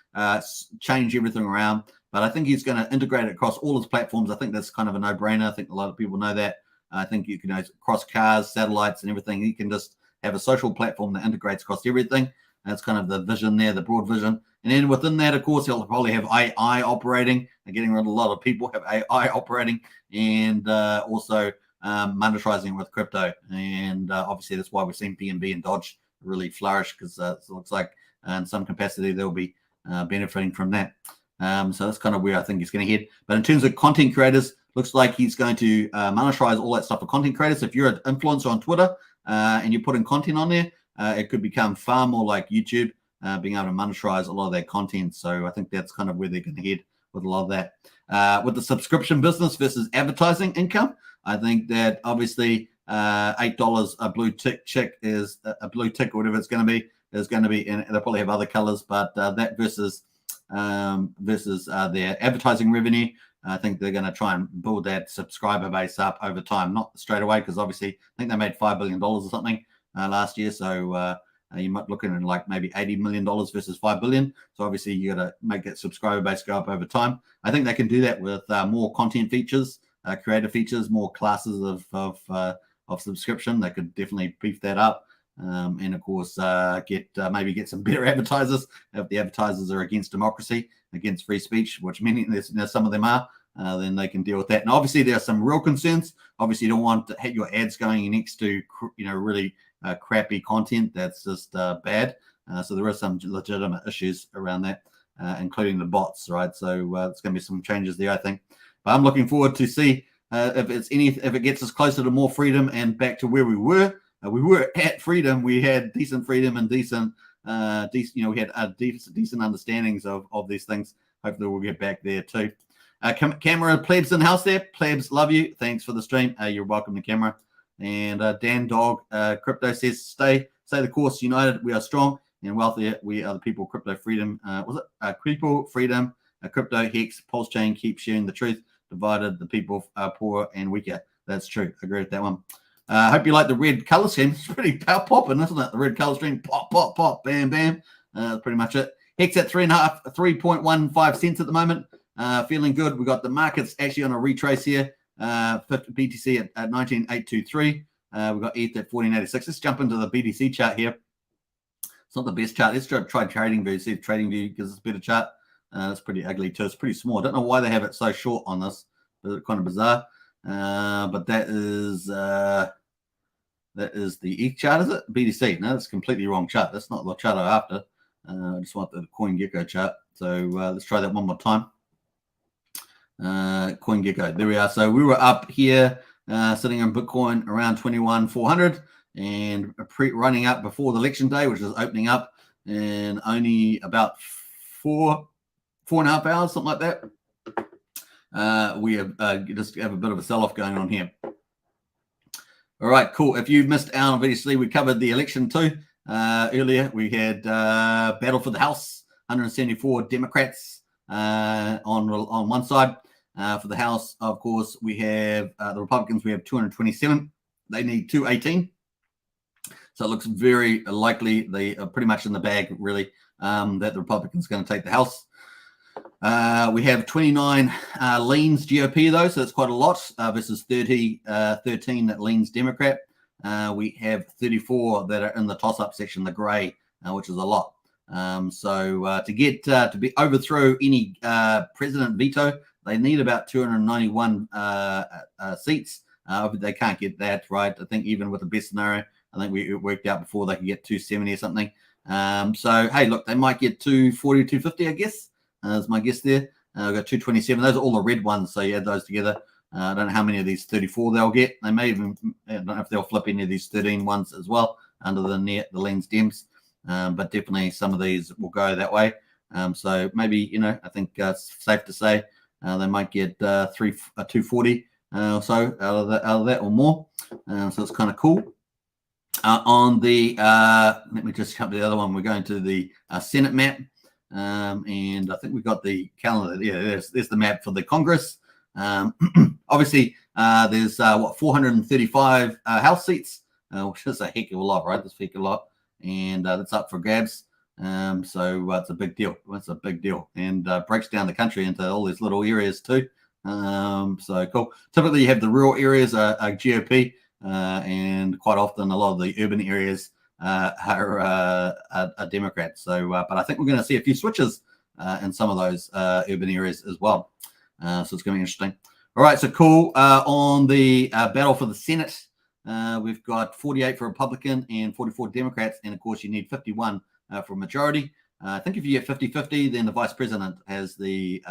change everything around, but I think he's going to integrate it across all his platforms. I think that's kind of a no-brainer. I think a lot of people know that. I think you can cross cars, satellites, and everything. You can just have a social platform that integrates across everything. That's kind of the vision there, the broad vision. And then within that, of course, he'll probably have AI operating. And getting rid of a lot of people have AI operating, and also monetizing with crypto. And obviously that's why we've seen BNB and Dodge really flourish, because it looks like in some capacity they'll be benefiting from that. So that's kind of where I think he's going to head. But in terms of content creators, looks like he's going to monetize all that stuff for content creators. If you're an influencer on Twitter and you're putting content on there, it could become far more like YouTube, being able to monetize a lot of that content. So I think that's kind of where they're going to head with a lot of that. With the subscription business versus advertising income, I think that obviously $8 a blue tick check is a blue tick or whatever it's going to be is going to be, and they'll probably have other colors, but that versus their advertising revenue, I think they're going to try and build that subscriber base up over time, not straight away, because obviously I think they made $5 billion or something last year. So you might look at like maybe $80 million versus $5 billion. So obviously you got to make that subscriber base go up over time. I think they can do that with more content features, creative features, more classes of subscription. They could definitely beef that up. And of course, maybe get some better advertisers if the advertisers are against democracy, against free speech, which many some of them are. Then they can deal with that. And obviously, there are some real concerns. Obviously, you don't want to have your ads going next to really crappy content that's just bad. So there are some legitimate issues around that, including the bots, right? So it's going to be some changes there, I think. But I'm looking forward to see if it gets us closer to more freedom and back to where we were. We were at freedom. We had decent freedom and we had decent understandings of these things. Hopefully, we'll get back there too. Camera Plebs in house there. Plebs, love you. Thanks for the stream. You're welcome to camera. And Dan Dog Crypto says, stay the course. United, we are strong and wealthy. We are the people. Crypto freedom. People freedom? Crypto Hex Pulsechain. Keep sharing the truth. Divided, the people are poor and weaker. That's true. I agree with that one. I hope you like the red color scheme. It's pretty popping, isn't it? The red color scheme, pop, pop, pop, bam, bam. That's pretty much it. Hex at 3.15 cents at the moment. Feeling good. We got the markets actually on a retrace here. BTC at 19,823. We got ETH at 1486. Let's jump into the BTC chart here. It's not the best chart. Let's try Trading View. See if Trading View gives us a better chart. It's pretty ugly too. It's pretty small. I don't know why they have it so short on this. It's kind of bizarre. But that is the ETH chart, is it? BTC. No, that's completely wrong chart. That's not the chart I'm after. I just want the CoinGecko chart. So let's try that one more time. CoinGecko. There we are. So we were up here sitting on Bitcoin around 21,400 and running up before the election day, which is opening up in only about 4.5 hours, something like that. We have just have a bit of a sell-off going on here. All right, cool. If you missed out, obviously we covered the election too earlier. We had battle for the House, 174 Democrats on one side. For the House, of course, we have the Republicans. We have 227. They need 218. So it looks very likely they are pretty much in the bag, really, that the Republicans are going to take the House. We have 29 leans GOP, though, so that's quite a lot versus 13 that leans Democrat. We have 34 that are in the toss-up section, the gray, which is a lot. So to overthrow any president veto, they need about 291 seats. They can't get that, right? I think even with the best scenario, I think it worked out before they could get 270 or something. So, hey, look, they might get 240, 250, I guess. That's my guess there. We've got 227. Those are all the red ones, so you add those together. I don't know how many of these 34 they'll get. They may even, I don't know if they'll flip any of these 13 ones as well under the leans Dems. But definitely some of these will go that way. So maybe, I think it's safe to say they might get 240 or so out of that or more. So it's kind of cool. On the, let me just come to the other one. We're going to the Senate map. And I think we've got the calendar. Yeah, there's the map for the Congress. Obviously, there's 435 House seats, which is a heck of a lot, right? That's a heck of a lot. And that's up for grabs. So it's a big deal. It's a big deal. And breaks down the country into all these little areas too. So cool. Typically, you have the rural areas are GOP, and quite often a lot of the urban areas are a Democrat. So, but I think we're going to see a few switches in some of those urban areas as well. So it's going to be interesting. All right, so cool. On the battle for the Senate, we've got 48 for Republican and 44 Democrats, and of course you need 51 for a majority. I think if you get 50-50, then the vice president has the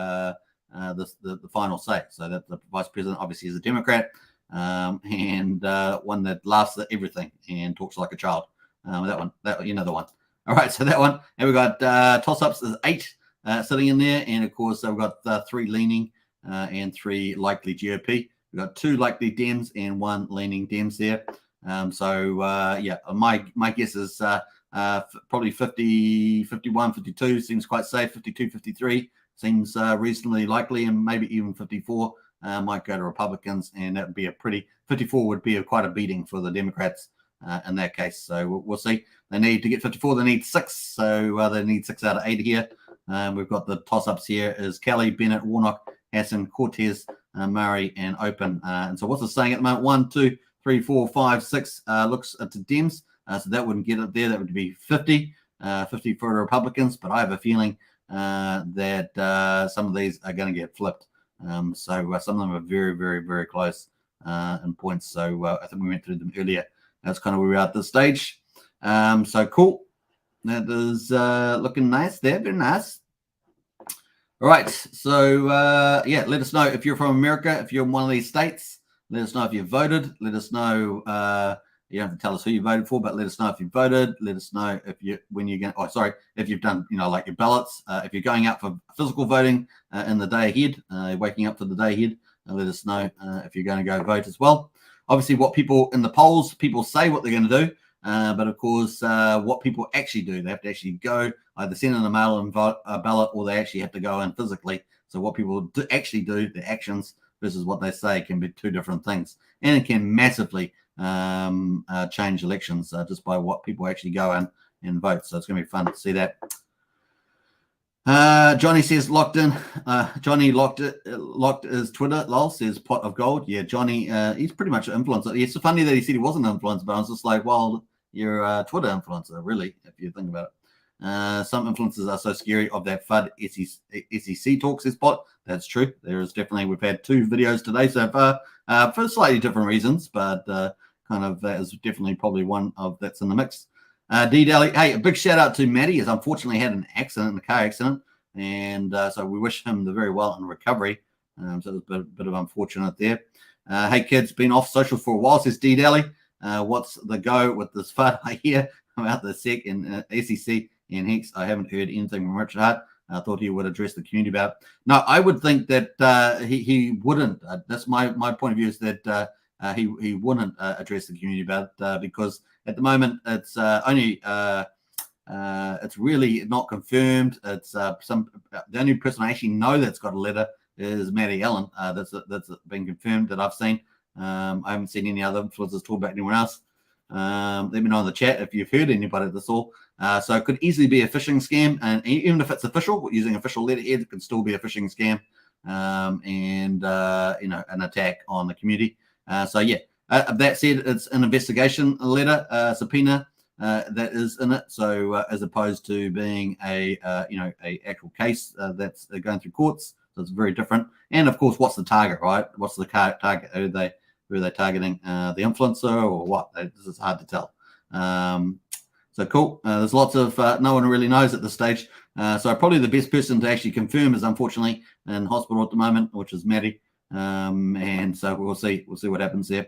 final say. So that the vice president obviously is a Democrat, and one that laughs at everything and talks like a child. That you know the one. All right, so that one, and we've got toss-ups is 8 sitting in there, and of course we've got 3 leaning and 3 likely GOP. We've got 2 likely Dems and 1 leaning Dems there. Yeah, my guess is probably 50, 51, 52 seems quite safe. 52, 53 seems reasonably likely, and maybe even 54 might go to Republicans, and that would be 54 would be quite a beating for the Democrats in that case. So we'll see. They need to get 54. They need 6. So they need 6 out of 8 here. We've got the toss-ups here is Kelly, Bennett, Warnock, Hassan, Cortez, Murray, and Open. And so what's it saying at the moment? 1, 2, 3, 4, 5, 6 looks to Dems. So that wouldn't get it there. That would be 50 for the Republicans. But I have a feeling that some of these are going to get flipped. So some of them are very, very, very close in points. So I think we went through them earlier. That's kind of where we are at this stage. So cool. That is looking nice there. Very nice. All right. So, yeah, let us know if you're from America, if you're in one of these states. Let us know if you voted. Let us know. You don't have to tell us who you voted for, but let us know if you voted. Let us know if you if you've done like your ballots. If you're going out for physical voting in the day ahead, waking up for the day ahead, let us know if you're going to go vote as well. Obviously, what people in the polls, people say what they're going to do, but of course, what people actually do, they have to actually go either send in a mail-in ballot, or they actually have to go in physically. So what people actually do, their actions versus what they say, can be 2 different things, and it can massively change elections just by what people actually go in and vote. So it's going to be fun to see that. Johnny says locked in. Johnny locked his Twitter. Lol says pot of gold. Yeah, Johnny, he's pretty much an influencer. It's funny that he said he wasn't an influencer, but I was just like, well, you're a Twitter influencer, really, if you think about it. Some influencers are so scary of that FUD SEC talks, says pot. That's true. There is definitely, we've had 2 videos today so far for slightly different reasons, but kind of that is definitely probably one of that's in the mix. D Daly, hey, a big shout out to Maddie, as unfortunately had an accident, a car accident, and so we wish him the very well in recovery. So it was a bit of unfortunate there. Hey kids, been off social for a while, says D Daly. What's the go with this FUD? I hear about the SEC and SEC and Hex. I haven't heard anything from Richard Hart. I thought he would address the community about it. No, I would think that he wouldn't. That's my point of view, is that he wouldn't address the community about it because at the moment it's only it's really not confirmed. It's the only person I actually know that's got a letter is Maddie Allen. That's been confirmed that I've seen. I haven't seen any other influencers talk about anyone else. Let me know in the chat if you've heard anybody that's all. So it could easily be a phishing scam, and even if it's official, using official letterhead, it can still be a phishing scam, and an attack on the community. So yeah, that said, it's an investigation letter, subpoena that is in it. So as opposed to being a actual case that's going through courts, so it's very different. And of course, what's the target, right? What's the target? Who are they targeting? The influencer or what? This is hard to tell. So cool. There's lots of no one really knows at this stage. So probably the best person to actually confirm is unfortunately in hospital at the moment, which is Maddie. And so we'll see what happens there.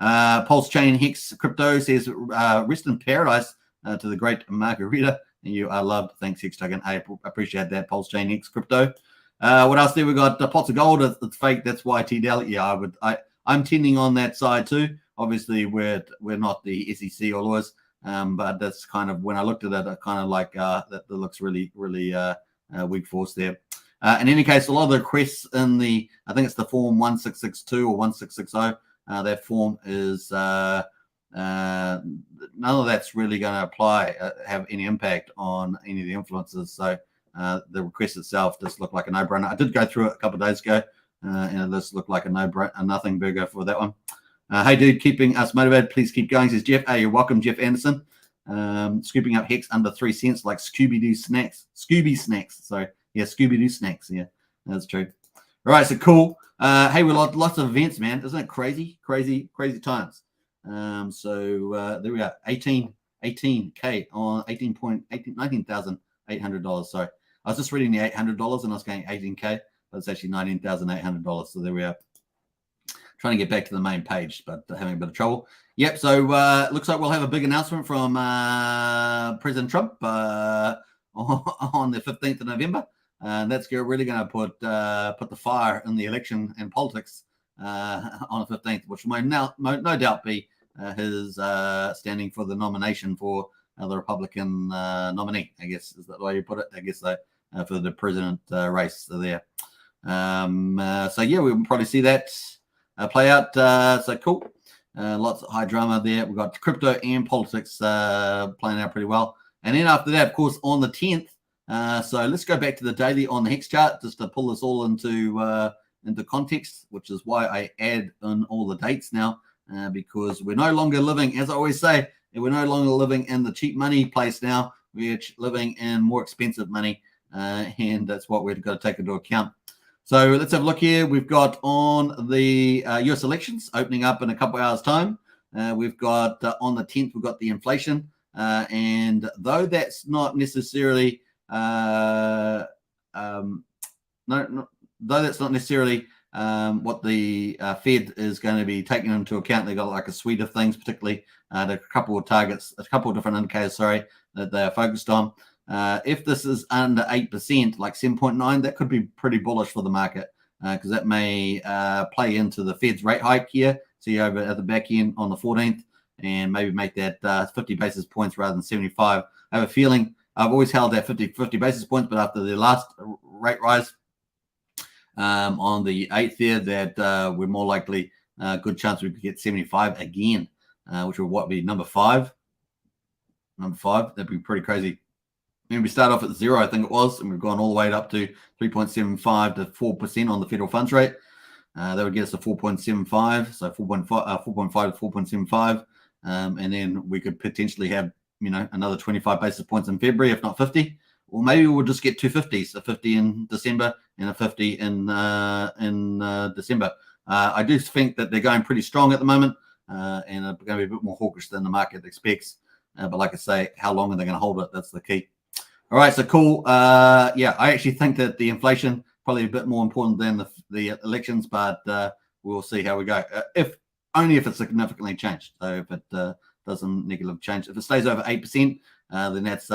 Pulsechain Hex Crypto says rest in paradise to the great Margarita. You are loved. Thanks, Hex Token. I appreciate that, Pulsechain Hex Crypto. What else there? We got pots of gold. It's fake. That's why TDL. Yeah, I'm tending on that side too. Obviously, we're not the SEC or lawyers, but that's kind of when I looked at it, I kind of like that looks really weak force there. In any case, a lot of the requests in I think it's the form 1662 or 1660. That form is none of that's really going to have any impact on any of the influencers. So the request itself just looked like a no-brainer. I did go through it a couple of days ago, and it just looked like a no-brainer, a nothing burger for that one. Hey, dude, keeping us motivated. Please keep going, says Jeff. Hey, you're welcome, Jeff Anderson. Scooping up Hex under 3 cents like Scooby-Doo snacks. Scooby snacks. Sorry. Yeah, Scooby-Doo snacks. Yeah, that's true. All right, so cool. Hey, we lots of events, man. Isn't it crazy? Crazy times. So there we are. 18K on $19,800. Sorry. I was just reading the $800 and I was going 18K, but it's actually $19,800. So there we are. Trying to get back to the main page, but having a bit of trouble. Yep. So looks like we'll have a big announcement from President Trump on the 15th of November. And that's really going to put the fire in the election and politics on the 15th, which may no doubt be his standing for the nomination for the Republican nominee, I guess is that the way you put it. I guess so, for the president race there. So yeah, we'll probably see that play out. So cool. Lots of high drama there. We've got crypto and politics playing out pretty well. And then after that, of course, on the 10th, so let's go back to the daily on the Hex chart just to pull this all into context, which is why I add in all the dates now, because we're no longer living, as I always say, we're no longer living in the cheap money place now. We're living in more expensive money, and that's what we've got to take into account. So let's have a look here. We've got on the US elections opening up in a couple of hours' time. We've got on the 10th, we've got the inflation. And though that's not necessarily though that's not necessarily what the Fed is going to be taking into account, they've got like a suite of things, particularly a couple of targets, a couple of different indicators, that they are focused on. If this is under 8%, like 7.9, that could be pretty bullish for the market because that may play into the Fed's rate hike here. See over at the back end on the 14th, and maybe make that 50 basis points rather than 75. I have a feeling I've always held that 50 basis points, but after the last rate rise on the 8th there, that we're more likely good chance we could get 75 again, which would be number 5. Number 5, that'd be pretty crazy. And we start off at 0, I think it was, and we've gone all the way up to 3.75 to 4% on the federal funds rate. That would get us to 4.75, so 4.5 to 4.75, and then we could potentially have another 25 basis points in February, if not 50, or maybe we'll just get 2 50s, a 50 in December and a 50 in December. I do think that they're going pretty strong at the moment, and are going to be a bit more hawkish than the market expects. But like I say, how long are they going to hold it? That's the key. All right, so cool. Yeah, I actually think that the inflation probably a bit more important than the elections, but we'll see how we go. If it's significantly changed. So if it doesn't negatively change, if it stays over 8%, then that's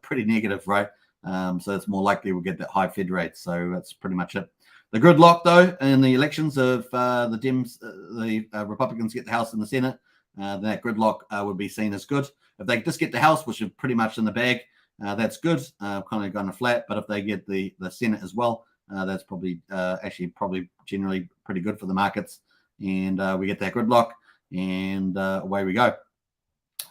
pretty negative, right? So it's more likely we'll get that high Fed rate. So that's pretty much it. The gridlock, though, in the elections of the Dems, the Republicans get the House and the Senate, then that gridlock would be seen as good. If they just get the House, which is pretty much in the bag, that's good, kind of going to flat. But if they get the Senate as well, that's probably generally pretty good for the markets. And we get that gridlock, and away we go.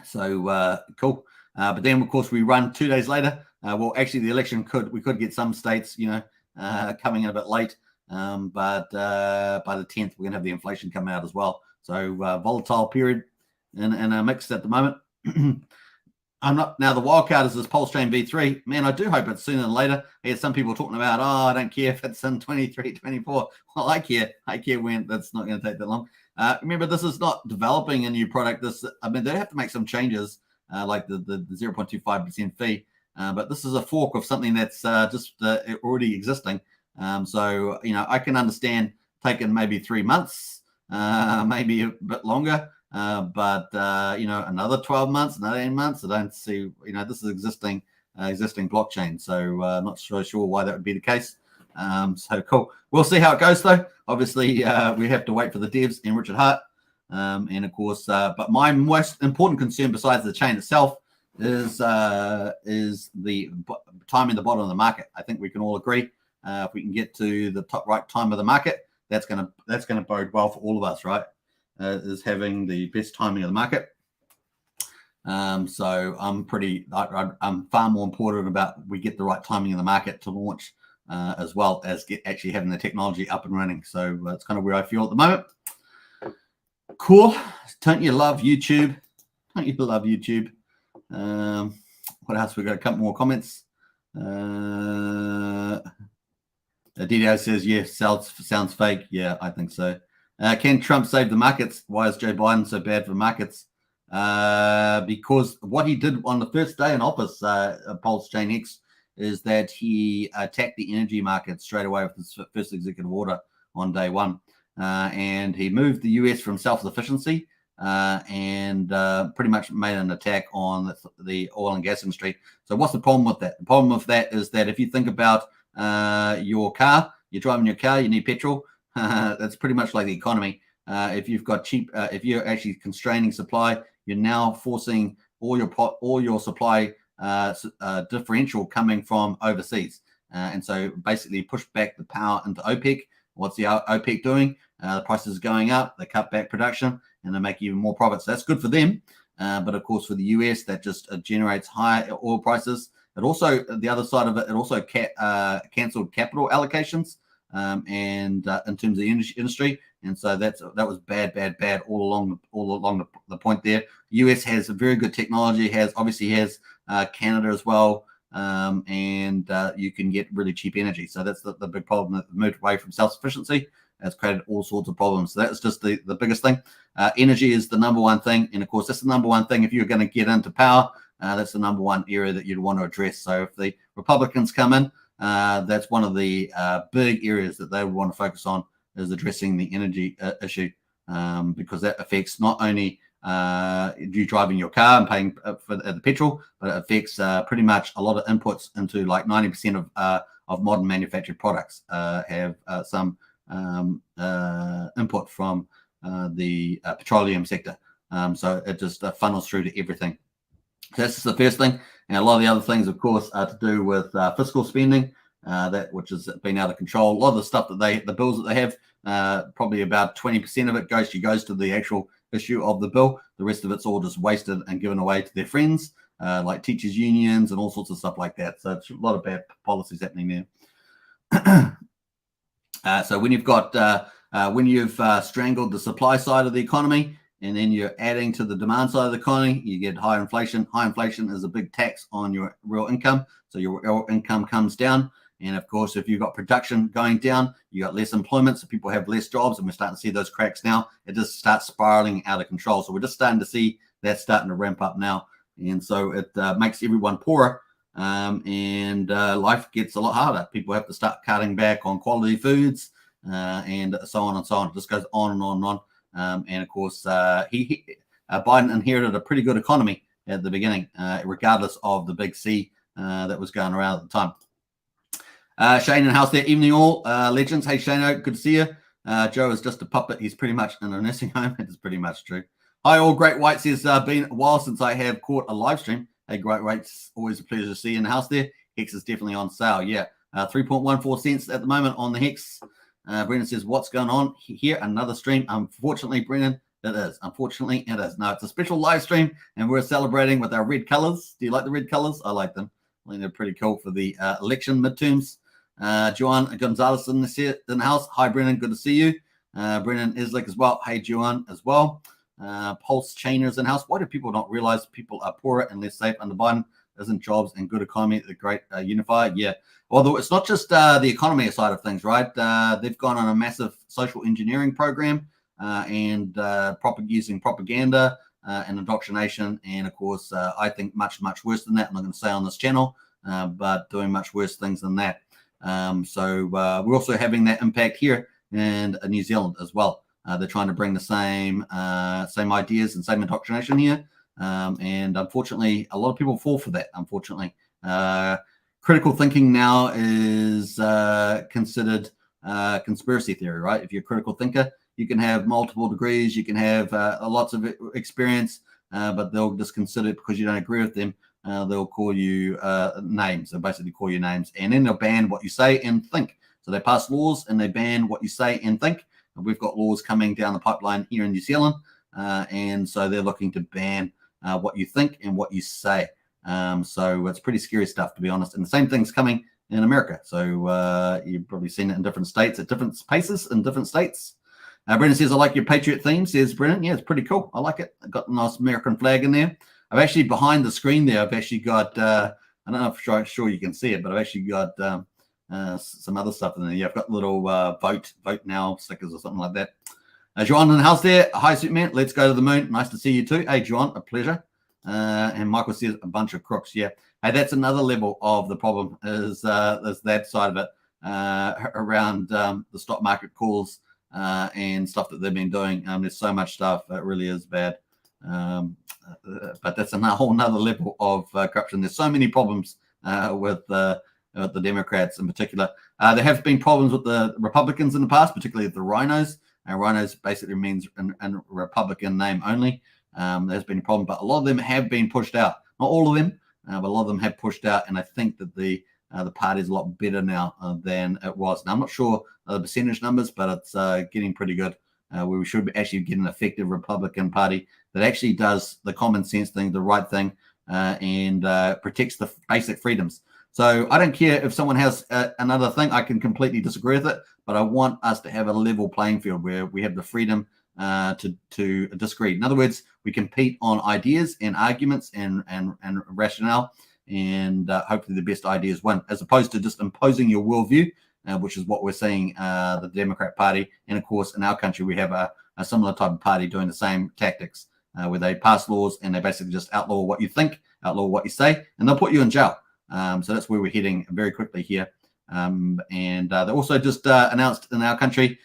So cool. But then, of course, we run 2 days later. Well, actually, the election we could get some states, coming in a bit late. But by the 10th, we're going to have the inflation come out as well. So volatile period in a mix at the moment. Now the wild card is this Pulsechain V3. Man, I do hope it's sooner than later. I had some people talking about, I don't care if it's in 23, 24. Well, I care when. That's not going to take that long. Remember, this is not developing a new product. They have to make some changes, like the 0.25% fee. But this is a fork of something that's just already existing. So, I can understand taking maybe 3 months, maybe a bit longer. But another 12 months, another 8 months, I don't see, this is existing blockchain. So not sure why that would be the case. So cool. We'll see how it goes, though. Obviously, we have to wait for the devs and Richard Hart. And of course, but my most important concern besides the chain itself is the time in the bottom of the market. I think we can all agree if we can get to the top right time of the market, that's gonna bode well for all of us, right? Is having the best timing of the market. So I'm far more important about we get the right timing of the market to launch, as well as actually having the technology up and running. So that's kind of where I feel at the moment. Cool. Don't you love YouTube? Don't you love YouTube? What else? We've got a couple more comments. DDO says, yes, sounds fake. Yeah, I think so. Can Trump save the markets? Why is Joe Biden so bad for markets? Because what he did on the first day in office, Pulsechain X, is that he attacked the energy market straight away with his first executive order on day one. And he moved the US from self-sufficiency and pretty much made an attack on the oil and gas industry. So what's the problem with that? The problem with that is that if you think about your car, you're driving your car, you need petrol. That's pretty much like the economy. If you've got cheap, if you're actually constraining supply, you're now forcing all your supply differential coming from overseas. And so basically push back the power into OPEC. What's the OPEC doing? The prices are going up, they cut back production, and they make even more profits. So that's good for them. But of course, for the US, that just generates higher oil prices. It also, the other side of it, it also cancelled capital allocations and in terms of the industry. And so that was bad all along the point there. US has a very good technology, obviously has Canada as well, and you can get really cheap energy. So that's the big problem. That moved away from self-sufficiency has created all sorts of problems. So that's just the biggest thing. Energy is the number one thing, and of course that's the number one thing. If you're going to get into power, that's the number one area that you'd want to address. So if the Republicans come in, that's one of the big areas that they would want to focus on, is addressing the energy issue, because that affects not only you driving your car and paying for the petrol, but it affects pretty much a lot of inputs into like 90% of modern manufactured products have some input from the petroleum sector. So it just funnels through to everything. So that's the first thing. And a lot of the other things, of course, are to do with fiscal spending, which has been out of control. A lot of the stuff that the bills that they have, probably about 20% of it goes to the actual issue of the bill. The rest of it's all just wasted and given away to their friends, like teachers' unions and all sorts of stuff like that. So it's a lot of bad policies happening there. So when you've got strangled the supply side of the economy, and then you're adding to the demand side of the economy, you get high inflation. High inflation is a big tax on your real income. So your real income comes down. And of course, if you've got production going down, you got less employment. So people have less jobs, and we're starting to see those cracks now. It just starts spiraling out of control. So we're just starting to see that starting to ramp up now. And so it makes everyone poorer, and life gets a lot harder. People have to start cutting back on quality foods, and so on and so on. It just goes on and on and on. And of course, Biden inherited a pretty good economy at the beginning, regardless of the big C that was going around at the time. Shane in house there. Evening all, legends. Hey Shane, good to see you. Joe is just a puppet. He's pretty much in a nursing home. It is pretty much true. Hi all, Great White says, been a while since I have caught a live stream. Hey, Great White's always a pleasure to see you in the house there. Hex is definitely on sale. Yeah, 3.14 cents at the moment on the Hex. Brendan says, what's going on here? Another stream. Unfortunately, Brendan, it is. Unfortunately, it is. No, it's a special live stream, and we're celebrating with our red colors. Do you like the red colors? I like them. I think they're pretty cool for the election midterms. Joan Gonzalez in the house. Hi, Brendan. Good to see you. Brendan Islick as well. Hey, Joan as well. Pulsechainers in house. Why do people not realize people are poorer and less safe under Biden? Isn't jobs and good economy the great unifier? Yeah. Although it's not just the economy side of things, right? They've gone on a massive social engineering program and using propaganda and indoctrination. And of course, I think much worse than that. I'm not going to say on this channel, but doing much worse things than that. So we're also having that impact here in New Zealand as well. They're trying to bring the same ideas and same indoctrination here. And unfortunately, a lot of people fall for that, unfortunately. Critical thinking now is considered conspiracy theory, right? If you're a critical thinker, you can have multiple degrees, you can have lots of experience, but they'll just consider it because you don't agree with them. They'll call you names. They'll basically call you names, and then they'll ban what you say and think. So they pass laws and they ban what you say and think. And we've got laws coming down the pipeline here in New Zealand, and so they're looking to ban what you think and what you say. So it's pretty scary stuff, to be honest. And the same thing's coming in America. So you've probably seen it in different states at different paces in different states. Brendan says, I like your Patriot theme, says Brendan. Yeah, it's pretty cool. I like it. I've got a nice American flag in there. I've actually, behind the screen there, I've actually got, I don't know if I'm sure you can see it, but I've actually got some other stuff in there. Yeah, I've got little vote now stickers or something like that. Juan in the house there. Hi, Superman. Let's go to the moon. Nice to see you too. Hey, Juan, a pleasure. And Michael says a bunch of crooks. Yeah. Hey, that's another level of the problem is that side of it around the stock market calls and stuff that they've been doing. There's so much stuff. It really is bad. But that's a whole nother level of corruption. There's so many problems with the Democrats in particular. There have been problems with the Republicans in the past, particularly the rhinos. Rhinos basically means a Republican name only. There's been a problem, but a lot of them have been pushed out. Not all of them, but a lot of them have pushed out. And I think that the party is a lot better now than it was. Now, I'm not sure the percentage numbers, but it's getting pretty good. Where we should actually get an effective Republican Party that actually does the common sense thing, the right thing, and protects the basic freedoms. So I don't care if someone has another thing. I can completely disagree with it, but I want us to have a level playing field where we have the freedom to disagree. In other words, we compete on ideas and arguments and rationale, and hopefully the best ideas win, as opposed to just imposing your worldview, which is what we're seeing the Democrat Party. And of course, in our country, we have a similar type of party doing the same tactics, where they pass laws and they basically just outlaw what you think, outlaw what you say, and they'll put you in jail. So that's where we're heading very quickly here. And they also just announced in our country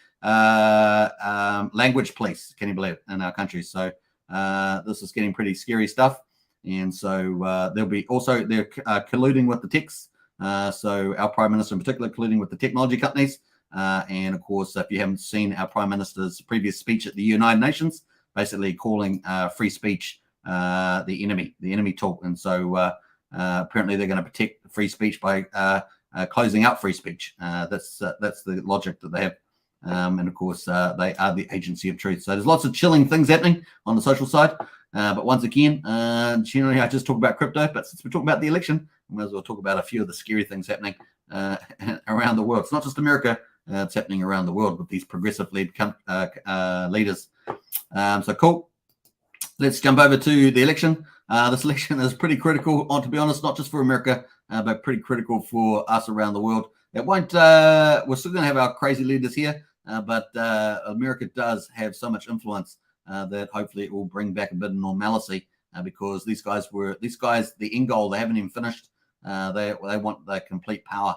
language police, can you believe it, in our country. So this is getting pretty scary stuff. And so they'll be also, they're colluding with the techs. So our Prime Minister in particular colluding with the technology companies. And of course, if you haven't seen our Prime Minister's previous speech at the United Nations, basically calling free speech the enemy tool. And so apparently they're going to protect free speech by closing out free speech. That's the logic that they have. And of course, they are the agency of truth. So there's lots of chilling things happening on the social side. But once again, generally I just talk about crypto. But since we're talking about the election, we might as well talk about a few of the scary things happening around the world. It's not just America. It's happening around the world with these progressive-led leaders. So cool. Let's jump over to the election. This election is pretty critical, to be honest, not just for America, but pretty critical for us around the world. It won't. We're still going to have our crazy leaders here, but America does have so much influence that hopefully it will bring back a bit of normalcy. Because these guys, the end goal, they haven't even finished. They want the complete power.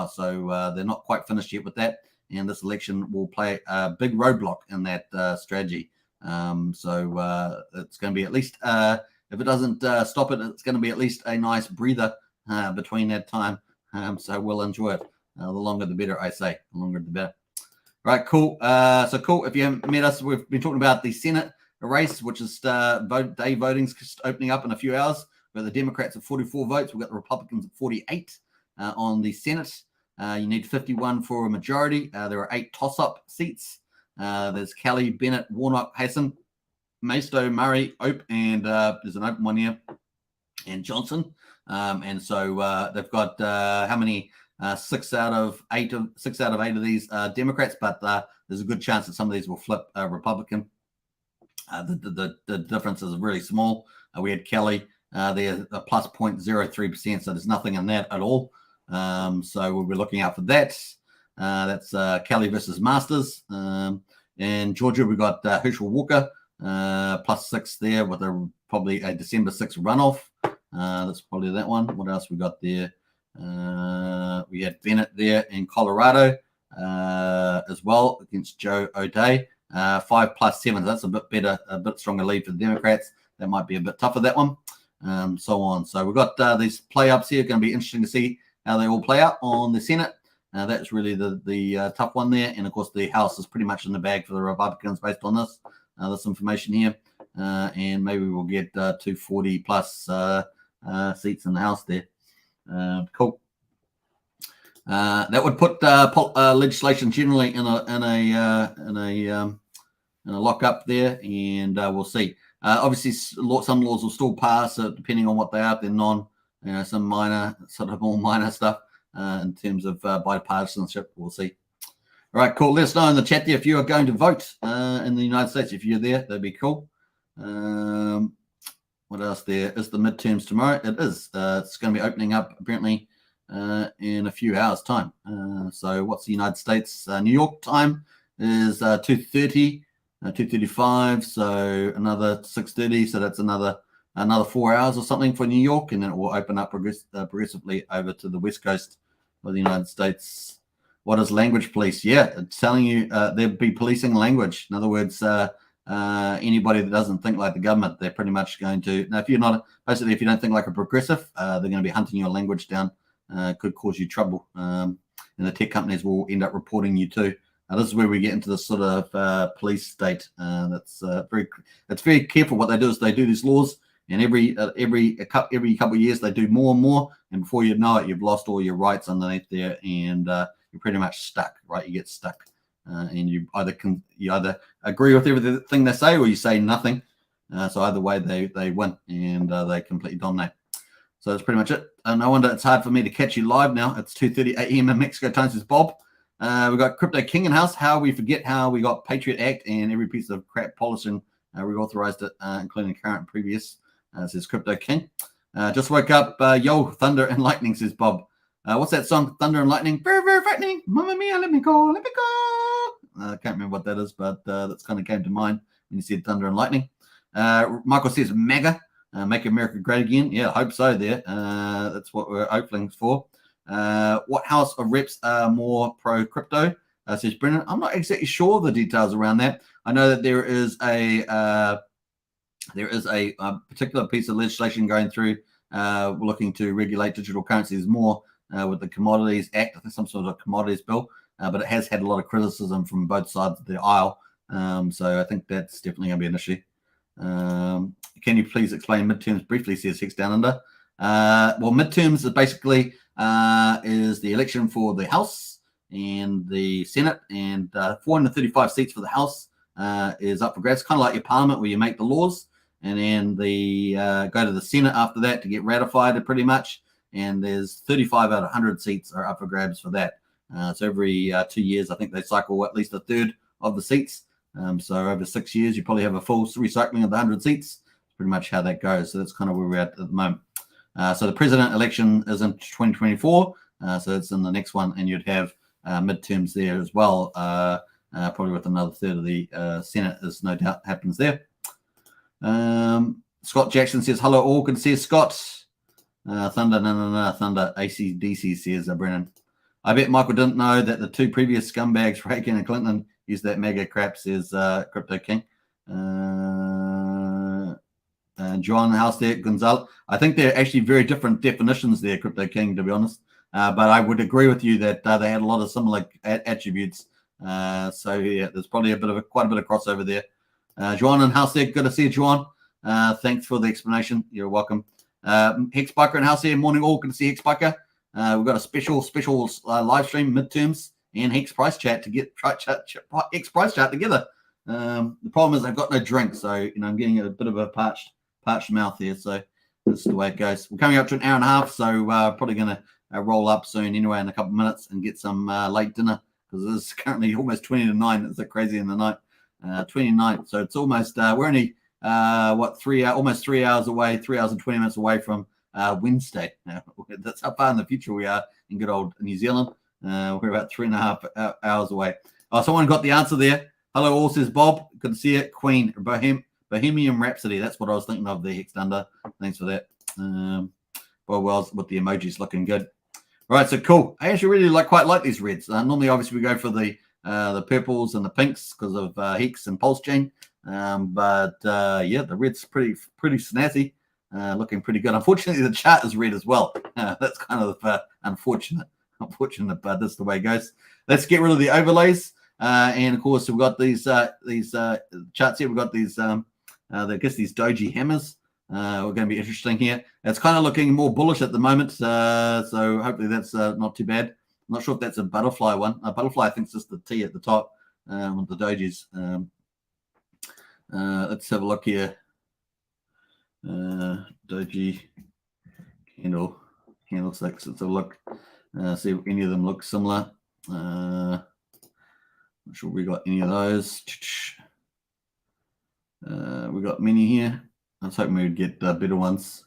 So they're not quite finished yet with that. And this election will play a big roadblock in that strategy. So it's going to be at least, if it doesn't stop it, it's going to be at least a nice breather between that time. So we'll enjoy it. The longer the better, I say. The longer the better. Right, cool. So cool. If you haven't met us, we've been talking about the Senate race, which is day voting's just opening up in a few hours. We've got the Democrats at 44 votes. We've got the Republicans at 48 on the Senate. You need 51 for a majority. There are 8 toss-up seats. There's Kelly, Bennett, Warnock, Hassan, Maisto, Murray, Ope, and there's an open one here, and Johnson. And so they've got how many? 6 out of 8 of these Democrats, but there's a good chance that some of these will flip Republican. The difference is really small. We had Kelly there, a plus 0.03%, so there's nothing in that at all. So we'll be looking out for that. That's Kelly versus Masters. In Georgia, we've got Herschel Walker, plus 6 there with probably a December 6th runoff. That's probably that one. What else we got there? We had Bennett there in Colorado as well against Joe O'Dea. 5+7. That's a bit better, a bit stronger lead for the Democrats. That might be a bit tougher, that one. So on. So we've got these play-ups here. Going to be interesting to see how they all play out on the Senate. That's really the tough one there. And, of course, the House is pretty much in the bag for the Republicans based on this information here. And maybe we'll get 240-plus seats in the House there. Cool. That would put legislation generally in a lockup there, and we'll see. Obviously, some laws will still pass depending on what they are. They're some minor, sort of more minor stuff in terms of bipartisanship. We'll see. All right, cool. Let us know in the chat there if you are going to vote in the United States. If you're there, that'd be cool. What else there? Is the midterms tomorrow? It is. It's going to be opening up apparently in a few hours' time. So what's the United States? New York time is 2:30, 2:35. So another 6:30. So that's another 4 hours or something for New York, and then it will open up progressively over to the West Coast of the United States. What is language police? Yeah, it's telling you they'll be policing language. In other words, anybody that doesn't think like the government, they're pretty much going to. Now, if you don't think like a progressive, they're going to be hunting your language down. Could cause you trouble, and the tech companies will end up reporting you too. This is where we get into this sort of police state. That's very careful. What they do is they do these laws, and every couple of years they do more and more, and before you know it, you've lost all your rights underneath there, and you're pretty much stuck. Right, you get stuck, and you either agree with everything they say, or you say nothing. So either way, they win, and they completely dominate. So that's pretty much it. No wonder it's hard for me to catch you live now. It's 2:30 a.m. in Mexico time, says Bob. We've got Crypto King in house. How we forget how we got Patriot Act and every piece of crap polishing reauthorized it, including current and previous, says Crypto King. Just woke up. Yo, Thunder and Lightning, says Bob. What's that song? Thunder and Lightning. Very, very frightening. Mamma mia, let me go, let me go. I can't remember what that is, but that's kind of came to mind when you said Thunder and Lightning. Michael says MAGA. Make America great again. Yeah, I hope so there. That's what we're hoping for. What House of Reps are more pro-crypto, says Brennan. I'm not exactly sure the details around that. I know that there is a particular piece of legislation going through looking to regulate digital currencies more with the Commodities Act. I think some sort of commodities bill, but it has had a lot of criticism from both sides of the aisle. So I think that's definitely going to be an issue. Can you please explain midterms briefly, says Hex Down Under. Well, midterms is basically is the election for the House and the Senate, and 435 seats for the House is up for grabs. Kind of like your Parliament, where you make the laws, and then the go to the Senate after that to get ratified, pretty much. And there's 35 out of 100 seats are up for grabs for that. So every 2 years, I think they cycle at least a third of the seats. So over 6 years, you probably have a full recycling of the 100 seats. It's pretty much how that goes. So that's kind of where we're at the moment. So the president election is in 2024. So it's in the next one, and you'd have midterms there as well. Probably with another third of the Senate, as no doubt happens there. Scott Jackson says, hello all. Good to see you, Scott. Thunder, no, Thunder. ACDC, says Brennan. I bet Michael didn't know that the two previous scumbags, Reagan and Clinton, used that mega crap, says Crypto King. John House there, Gonzalo. I think they're actually very different definitions there, Crypto King, to be honest. But I would agree with you that they had a lot of similar attributes. So yeah, there's probably quite a bit of crossover there. Juan and House there, good to see you, Juan. Thanks for the explanation. You're welcome. Hex Biker and House here, morning all. Good to see Hex Biker. We've got a special live stream, midterms, and Hex Price Chat to get Hex Price Chat together. The problem is I've got no drink, so I'm getting a bit of a parched mouth here. So that's the way it goes. We're coming up to an hour and a half, so probably going to roll up soon anyway in a couple of minutes and get some late dinner, because it's currently almost 20 to 9. It's so crazy in the night. 29. So it's almost we're only almost 3 hours away, 3 hours and 20 minutes away from Wednesday. That's how far in the future we are in good old New Zealand. We're about 3.5 hours away. Oh, someone got the answer there. Hello all, says Bob. Good to see it. Queen, Bohemian Rhapsody. That's what I was thinking of there, Hex Thunder. Thanks for that. Well, with the emojis looking good. All right, so cool. I actually really quite like these reds. Normally, obviously, we go for the purples and the pinks because of Hex and Pulsechain. But yeah, the red's pretty snazzy. Looking pretty good. Unfortunately, the chart is red as well. That's kind of unfortunate, but that's the way it goes. Let's get rid of the overlays. And of course, we've got these charts here. We've got these, I guess these doji hammers. We're going to be interesting here. It's kind of looking more bullish at the moment. So hopefully that's not too bad. I'm not sure if that's a butterfly one. A butterfly, I think, is just the T at the top with the dojis. Let's have a look here. Doji candlesticks. Let's have a look. See if any of them look similar. Not sure we got any of those. We got many here. I was hoping we would get better ones.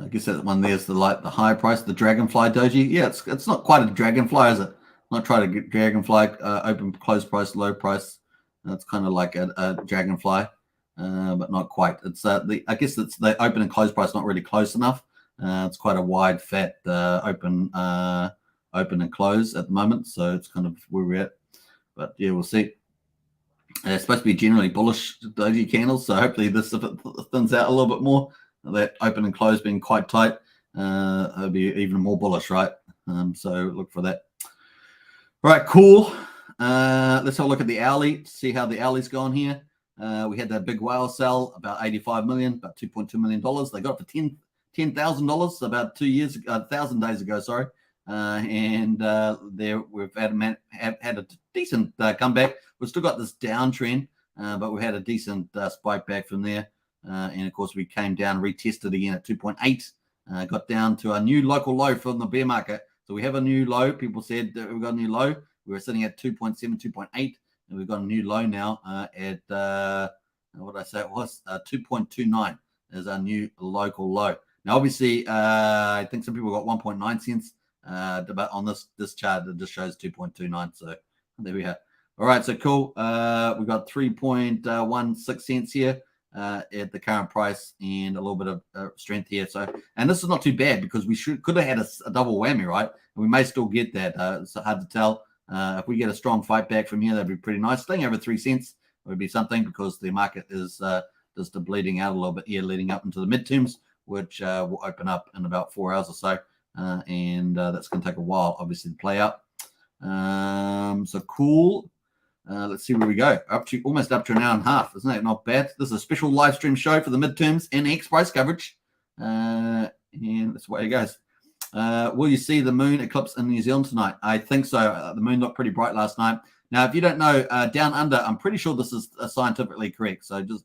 I guess that one there's the higher price, the Dragonfly Doji. Yeah, it's not quite a Dragonfly, is it? Not trying to get Dragonfly open, close price, low price. It's kind of like a Dragonfly, but not quite. It's I guess it's the open and close price not really close enough. It's quite a wide, fat open and close at the moment, so it's kind of where we're at. But yeah, we'll see. It's supposed to be generally bullish doji candles, so hopefully this, if it thins out a little bit more, that open and close being quite tight, it'll be even more bullish, right? So look for that. All right, cool. Let's have a look at the hourly to see how the hourly's gone here. We had that big whale sell, about 85 million, about $2.2 million. They got it for $10,000 about 2 years, 1,000 days ago, sorry. And there we've had a decent comeback. We've still got this downtrend, but we've had a decent spike back from there. And of course, we came down, retested again at 2.8, got down to a new local low from the bear market. So we have a new low. People said that we've got a new low. We were sitting at 2.7, 2.8, and we've got a new low now at what did I say? It was 2.29 is our new local low. Now, obviously, I think some people got 1.9 cents. But on this chart, it just shows 2.29. So there we have. All right, so cool. We've got 3.16 cents here at the current price, and a little bit of strength here. So, and this is not too bad because we could have had a double whammy, right? And we may still get that. It's hard to tell. If we get a strong fight back from here, that'd be pretty nice. Staying over 3 cents would be something because the market is just bleeding out a little bit here, leading up into the midterms, which will open up in about 4 hours or so. And that's going to take a while, obviously, to play out. So cool. Let's see where we go. Almost up to an hour and a half. Isn't that not bad? This is a special live stream show for the midterms and Hex price coverage. And that's the way it goes. Will you see the moon eclipse in New Zealand tonight? I think so. The moon looked pretty bright last night. Now, if you don't know, down under, I'm pretty sure this is scientifically correct. So just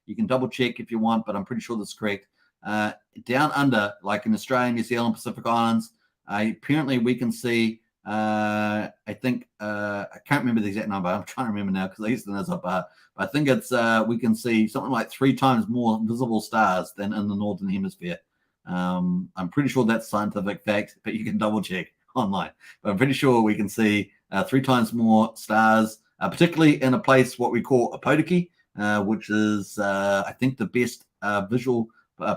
you can double check if you want, but I'm pretty sure this is correct. Down under, like in Australia, New Zealand, Pacific Islands, apparently we can see, I think, I can't remember the exact number. I'm trying to remember now because I used to know this up. But I think it's, we can see something like 3 times more visible stars than in the Northern Hemisphere. I'm pretty sure that's scientific fact, but you can double check online. But I'm pretty sure we can see 3 times more stars, particularly in a place what we call a Podiki, which is, I think, the best visual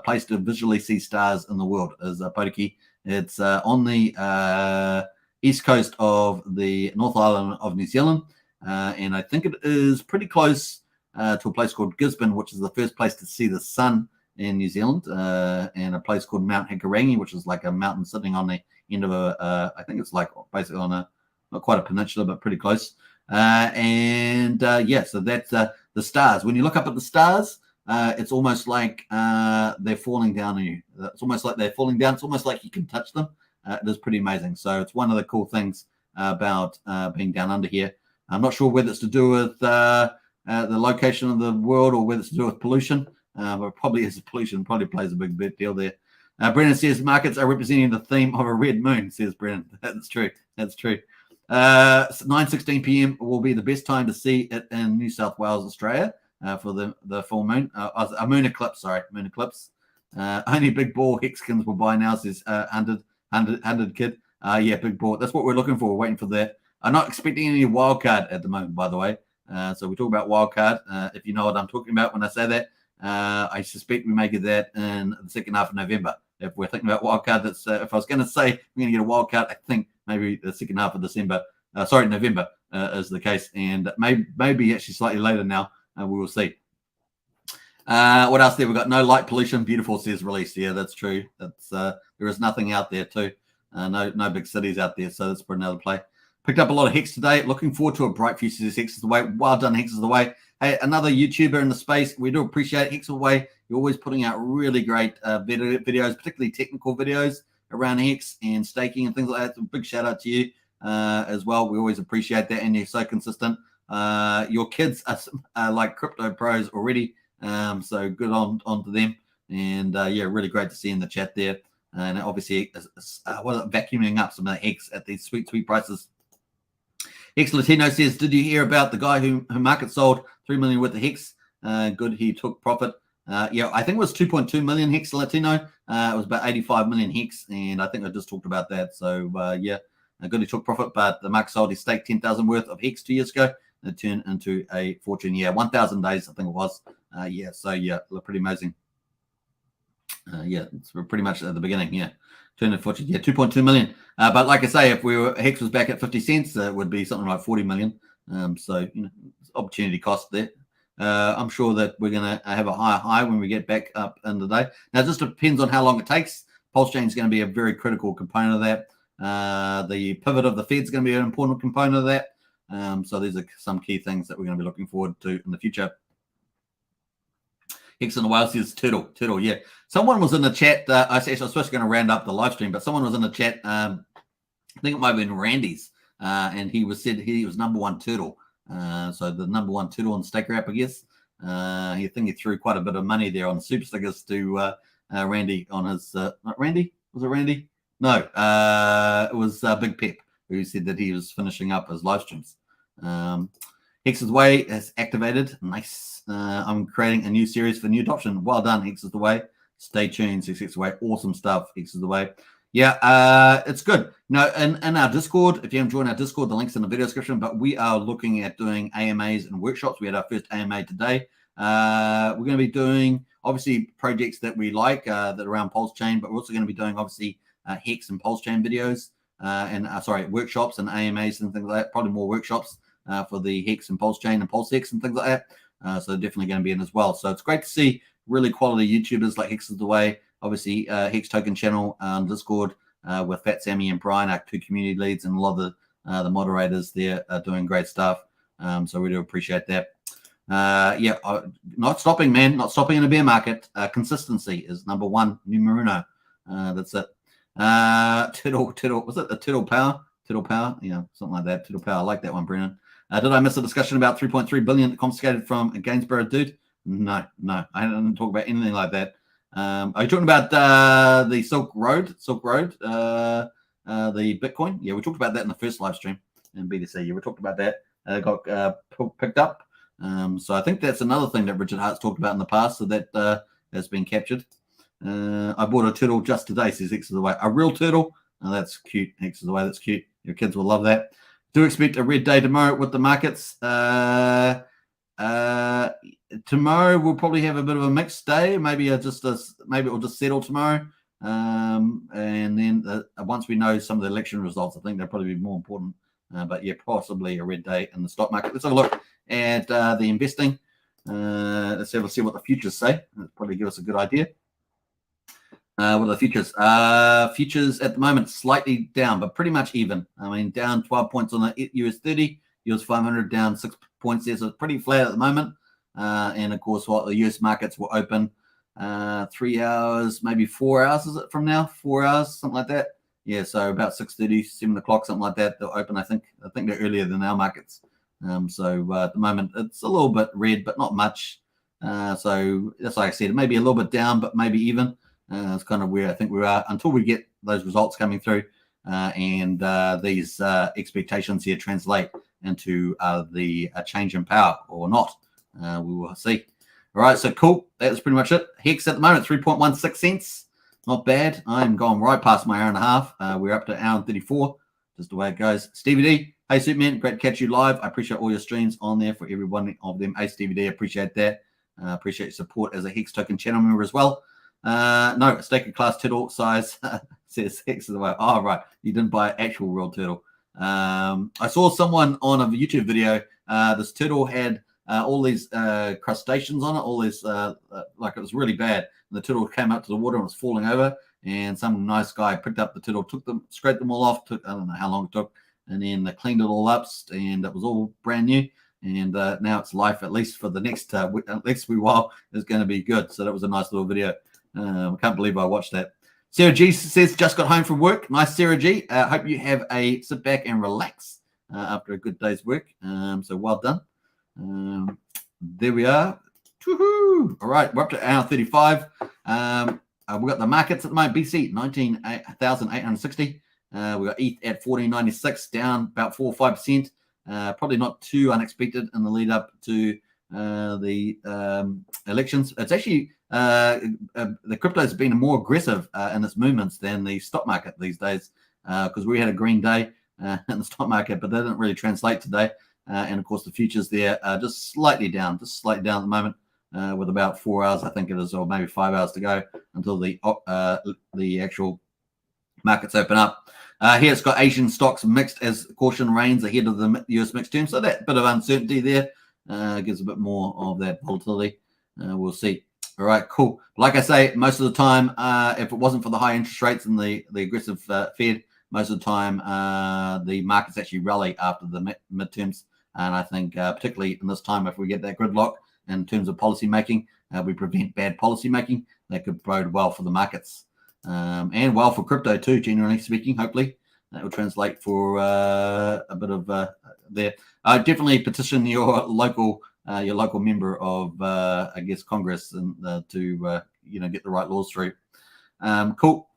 place to visually see stars in the world is Podiki. It's on the east coast of the North Island of New Zealand, and I think it is pretty close to a place called Gisborne, which is the first place to see the sun in New Zealand, and a place called Mount Hikurangi, which is like a mountain sitting on the end of I think it's like basically on not quite a peninsula, but pretty close. Yeah, so that's the stars. When you look up at the stars, it's almost like they're falling down on you. It's almost like they're falling down. It's almost like you can touch them. It is pretty amazing. So it's one of the cool things about being down under here. I'm not sure whether it's to do with the location of the world or whether it's to do with pollution, but probably is pollution. Probably plays a big deal there. Brennan says markets are representing the theme of a red moon, says Brennan. That's true. That's true. 9:16 p.m. will be the best time to see it in New South Wales, Australia. For the full moon, a moon eclipse. Sorry, moon eclipse. Only big ball Hexkins will buy now, says 100 kid. Yeah, big ball. That's what we're looking for. We're waiting for that. I'm not expecting any wild card at the moment, by the way. So we talk about wild card. If you know what I'm talking about when I say that, I suspect we may get that in the second half of November. If we're thinking about wild card, that's if I was going to say we're going to get a wild card, I think maybe the second half of November is the case, and maybe actually slightly later now. We will see. What else there? We've got no light pollution. Beautiful, says release. Yeah, that's true. That's there is nothing out there too. No big cities out there. So that's for another play. Picked up a lot of Hex today. Looking forward to a bright future. Says Hex is the way. Well done, Hex is the way. Hey, another YouTuber in the space. We do appreciate Hex is the way. You're always putting out really great videos, particularly technical videos around Hex and staking and things like that. So big shout out to you as well. We always appreciate that, and you're so consistent. Your kids are like crypto pros already, so good on to them. And yeah, really great to see in the chat there. And obviously, vacuuming up some of the Hex at these sweet prices. Hex Latino says, did you hear about the guy who market sold 3 million worth of Hex? Good, he took profit. Yeah, I think it was 2.2 million Hex Latino. It was about 85 million Hex, and I think I just talked about that. So yeah, good he took profit, but the market sold his stake 10,000 worth of Hex 2 years ago. It turned into a fortune. Yeah, 1,000 days, I think it was. Yeah, so yeah, pretty amazing. Yeah, it's pretty much at the beginning. Yeah, turned into fortune. Yeah, 2.2 million. But like I say, if Hex was back at 50 cents, it would be something like 40 million. So opportunity cost there. I'm sure that we're going to have a higher high when we get back up in the day. Now, it just depends on how long it takes. Pulsechain is going to be a very critical component of that. The pivot of the Fed is going to be an important component of that. So these are some key things that we're going to be looking forward to in the future. Hex in the whale says turtle, yeah. Someone was in the chat. I was supposed to going to round up the live stream, but someone was in the chat. I think it might have been Randy's, and he said he was number one turtle. So the number one turtle on Staker app, I guess. I think he threw quite a bit of money there on the super stickers to Randy on his. Not Randy? Was it Randy? No, it was Big Pep who said that he was finishing up his live streams. Hex is the way is activated. Nice. I'm creating a new series for new adoption. Well done, Hex is the way. Stay tuned. Hex is the way. Awesome stuff. Hex is the way. Yeah, it's good. No, in our Discord, if you haven't joined our Discord, the link's in the video description, but we are looking at doing AMAs and workshops. We had our first AMA today. We're going to be doing, obviously, projects that we like that are around Pulsechain, but we're also going to be doing, obviously, Hex and Pulsechain videos workshops and AMAs and things like that. Probably more workshops for the Hex and Pulsechain and PulseX and things like that. So they're definitely going to be in as well. So it's great to see really quality YouTubers like Hex is the way. Obviously, Hex Token channel on Discord with Fat Sammy and Brian, our two community leads, and a lot of the moderators there are doing great stuff. So we do appreciate that. Yeah, not stopping, man. Not stopping in a bear market. Consistency is number one. Numero uno. That's it. Tittle. Was it the Tittle Power? Tittle Power? Yeah, something like that. Tittle Power. I like that one, Brennan. Did I miss a discussion about 3.3 billion confiscated from a Gainsborough dude? No. I didn't talk about anything like that. Are you talking about the Silk Road, the Bitcoin? Yeah, we talked about that in the first live stream in BTC. Yeah, we talked about that. Got picked up. So I think that's another thing that Richard Hart's talked about in the past, so that has been captured. I bought a turtle just today, says Hex is the way. A real turtle? Oh, that's cute. Hex is the way. That's cute. Your kids will love that. Do expect a red day tomorrow with the markets. Tomorrow we'll probably have a bit of a mixed day. Maybe it will just settle tomorrow. And then once we know some of the election results, I think they'll probably be more important. But yeah, possibly a red day in the stock market. Let's have a look at the investing. Let's see what the futures say. That'll probably give us a good idea. What are the futures? Futures at the moment slightly down, but pretty much even. I mean, down 12 points on the US 30, US 500 down 6 points there, so it's pretty flat at the moment. And of course, what the US markets will open 3 hours, maybe 4 hours. Is it from now? 4 hours, something like that. Yeah, so about 6:30, 7 o'clock, something like that. They'll open. I think they're earlier than our markets. So at the moment, it's a little bit red, but not much. So that's like I said, maybe a little bit down, but maybe even. It's kind of where I think we are until we get those results coming through and these expectations here translate into the change in power or not. We will see. All right, so cool. That's pretty much it. Hex at the moment, 3.16 cents. Not bad. I'm going right past my hour and a half. We're up to an hour and 34. Just the way it goes. Stevie D, hey, Superman, great to catch you live. I appreciate all your streams on there for every one of them. Hey, Stevie D, appreciate that. Appreciate your support as a Hex Token channel member as well. No, Staker class turtle size says Hex is the way. Oh, right. You didn't buy an actual real turtle. I saw someone on a YouTube video. This turtle had all these crustaceans on it, all this, like it was really bad. And the turtle came up to the water and was falling over. And some nice guy picked up the turtle, scraped them all off. I don't know how long it took. And then they cleaned it all up and it was all brand new. And now its life, at least for the next wee while, is going to be good. So that was a nice little video. I can't believe I watched that. Sarah G says, just got home from work. Nice, Sarah G. Hope you have a sit back and relax after a good day's work. So well done. There we are. Woohoo! All right, we're up to hour 35. We've got the markets at the moment. BC, 19,860. We've got ETH at 1496, down about 4 or 5%. Probably not too unexpected in the lead up to elections. It's actually the crypto has been more aggressive in its movements than the stock market these days, because we had a green day in the stock market, but that didn't really translate today. And of course, the futures there are just slightly down at the moment, with about 4 hours, I think it is, or maybe 5 hours to go until the actual markets open up. Here it's got Asian stocks mixed as caution reigns ahead of the US midterms. So that bit of uncertainty there gives a bit more of that volatility. We'll see. All right, cool. Like I say, most of the time, if it wasn't for the high interest rates and the aggressive Fed, most of the time the markets actually rally after the midterms. And I think particularly in this time, if we get that gridlock in terms of policy making, we prevent bad policy making, that could bode well for the markets. And well for crypto too, generally speaking. Hopefully that will translate for a bit of there. Definitely petition your local member of I guess Congress and to get the right laws through. Cool.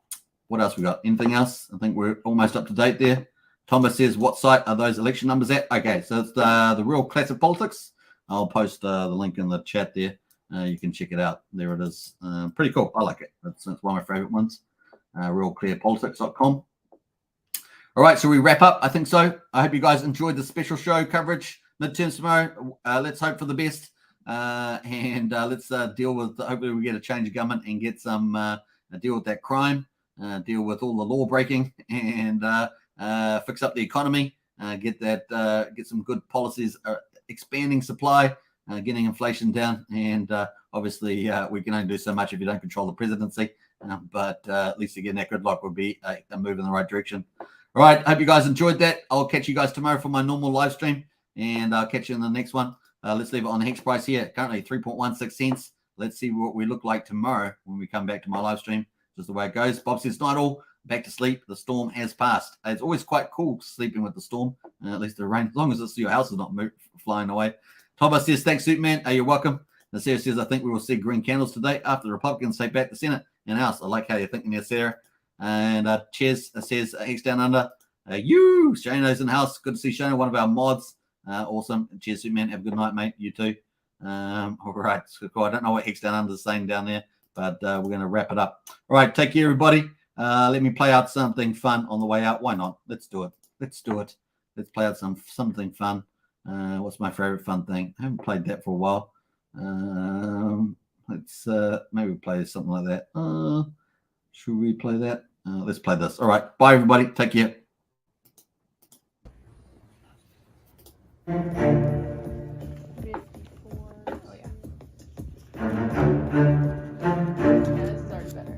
What else we got? Anything else? I think we're almost up to date there. Thomas says, what site are those election numbers at? Okay, so it's the Real Classic Politics. I'll post the link in the chat there. You can check it out. There it is. Pretty cool. I like it. It's one of my favorite ones. Realclearpolitics.com. All right, so we wrap up? I think so. I hope you guys enjoyed the special show coverage. Midterms tomorrow. Let's hope for the best. And let's deal with, hopefully we get a change of government and get some, deal with that crime, deal with all the law breaking, and fix up the economy, get some good policies, expanding supply, getting inflation down, and obviously we can only do so much if you don't control the presidency, but at least again that gridlock would be a move in the right direction. All right, hope you guys enjoyed that. I'll catch you guys tomorrow for my normal live stream, and I'll catch you in the next one. Let's leave it on the hex price here, currently 3.16 cents. Let's see what we look like tomorrow when we come back to my live stream. Just the way it goes. Bob says, night all, back to sleep. The storm has passed. It's always quite cool sleeping with the storm, at least the rain, as long as your house is not flying away. Thomas says, thanks, Superman. You're welcome. The Sarah says, I think we will see green candles today after the Republicans take back the Senate and House. I like how you're thinking there, Sarah. And Ches says, Hex down under. Shano's in the house. Good to see Shano, one of our mods. Awesome. Cheers, Superman. Have a good night, mate. You too. All right. Cool. I don't know what Hex down under is saying down there, but we're going to wrap it up. All right. Take care, everybody. Let me play out something fun on the way out. Why not? Let's do it. Let's play out something fun. What's my favorite fun thing? I haven't played that for a while. Let's maybe play something like that. Should we play that? Let's play this. All right. Bye, everybody. Take care. 54. Oh, yeah. This starts better.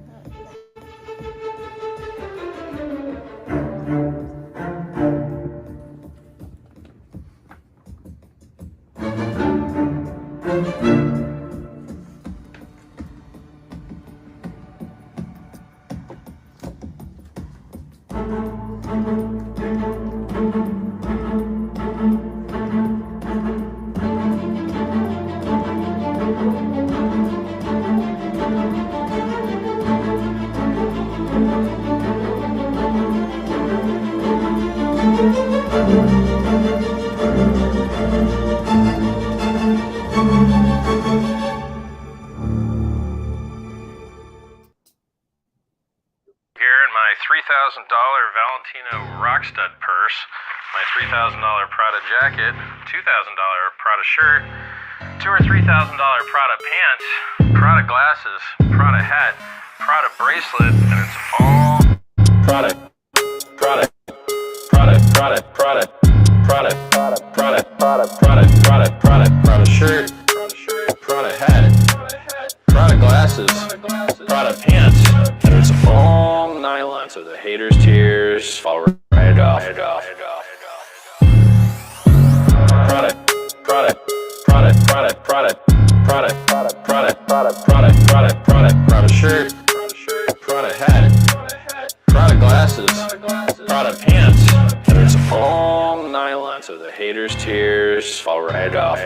$3,000 Valentino Rockstud purse, my $3,000 Prada jacket, $2,000 Prada shirt, $2,000 or $3,000 Prada pants, Prada glasses, Prada hat, Prada bracelet, and it's all Prada shirt, Prada hat, Prada glasses, Prada pants, and it's all nylon, so the haters' tears fall right off. Prada shirt, Prada hat, Prada glasses, Prada pants, and it's all nylon, so the haters' tears fall right off.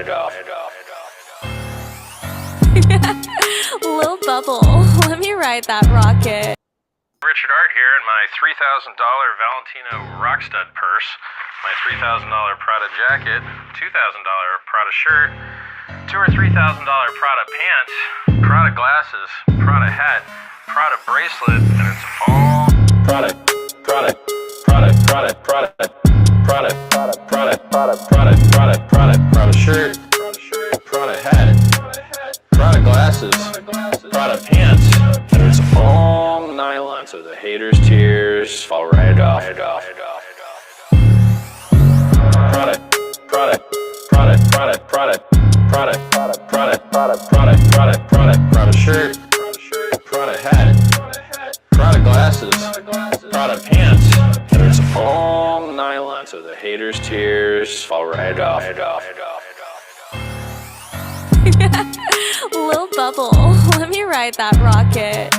Lil Bubble, let me ride that rocket. Richard Art here in my $3,000 Valentino Rockstud purse, my $3,000 Prada jacket, $2,000 Prada shirt, $2,000 $2,000 or $3,000 Prada pants, Prada glasses, Prada hat, Prada bracelet, and it's all Prada, Prada, Prada, Prada, Prada, Prada, Prada, Prada, Prada, Prada, Prada, Prada, Prada shirt, Prada hat, Prada glasses, Prada pants, and it's all nylon, so the haters' tears fall right off. Prada, Prada, Prada, Prada, Prada, Prada, Prada, Prada, Prada, Prada, Prada, Prada, Prada shirt, Prada hat, Prada glasses, Prada pants, and it's all nylon, so the haters' tears fall right off. Lil Bubble, let me ride that rocket.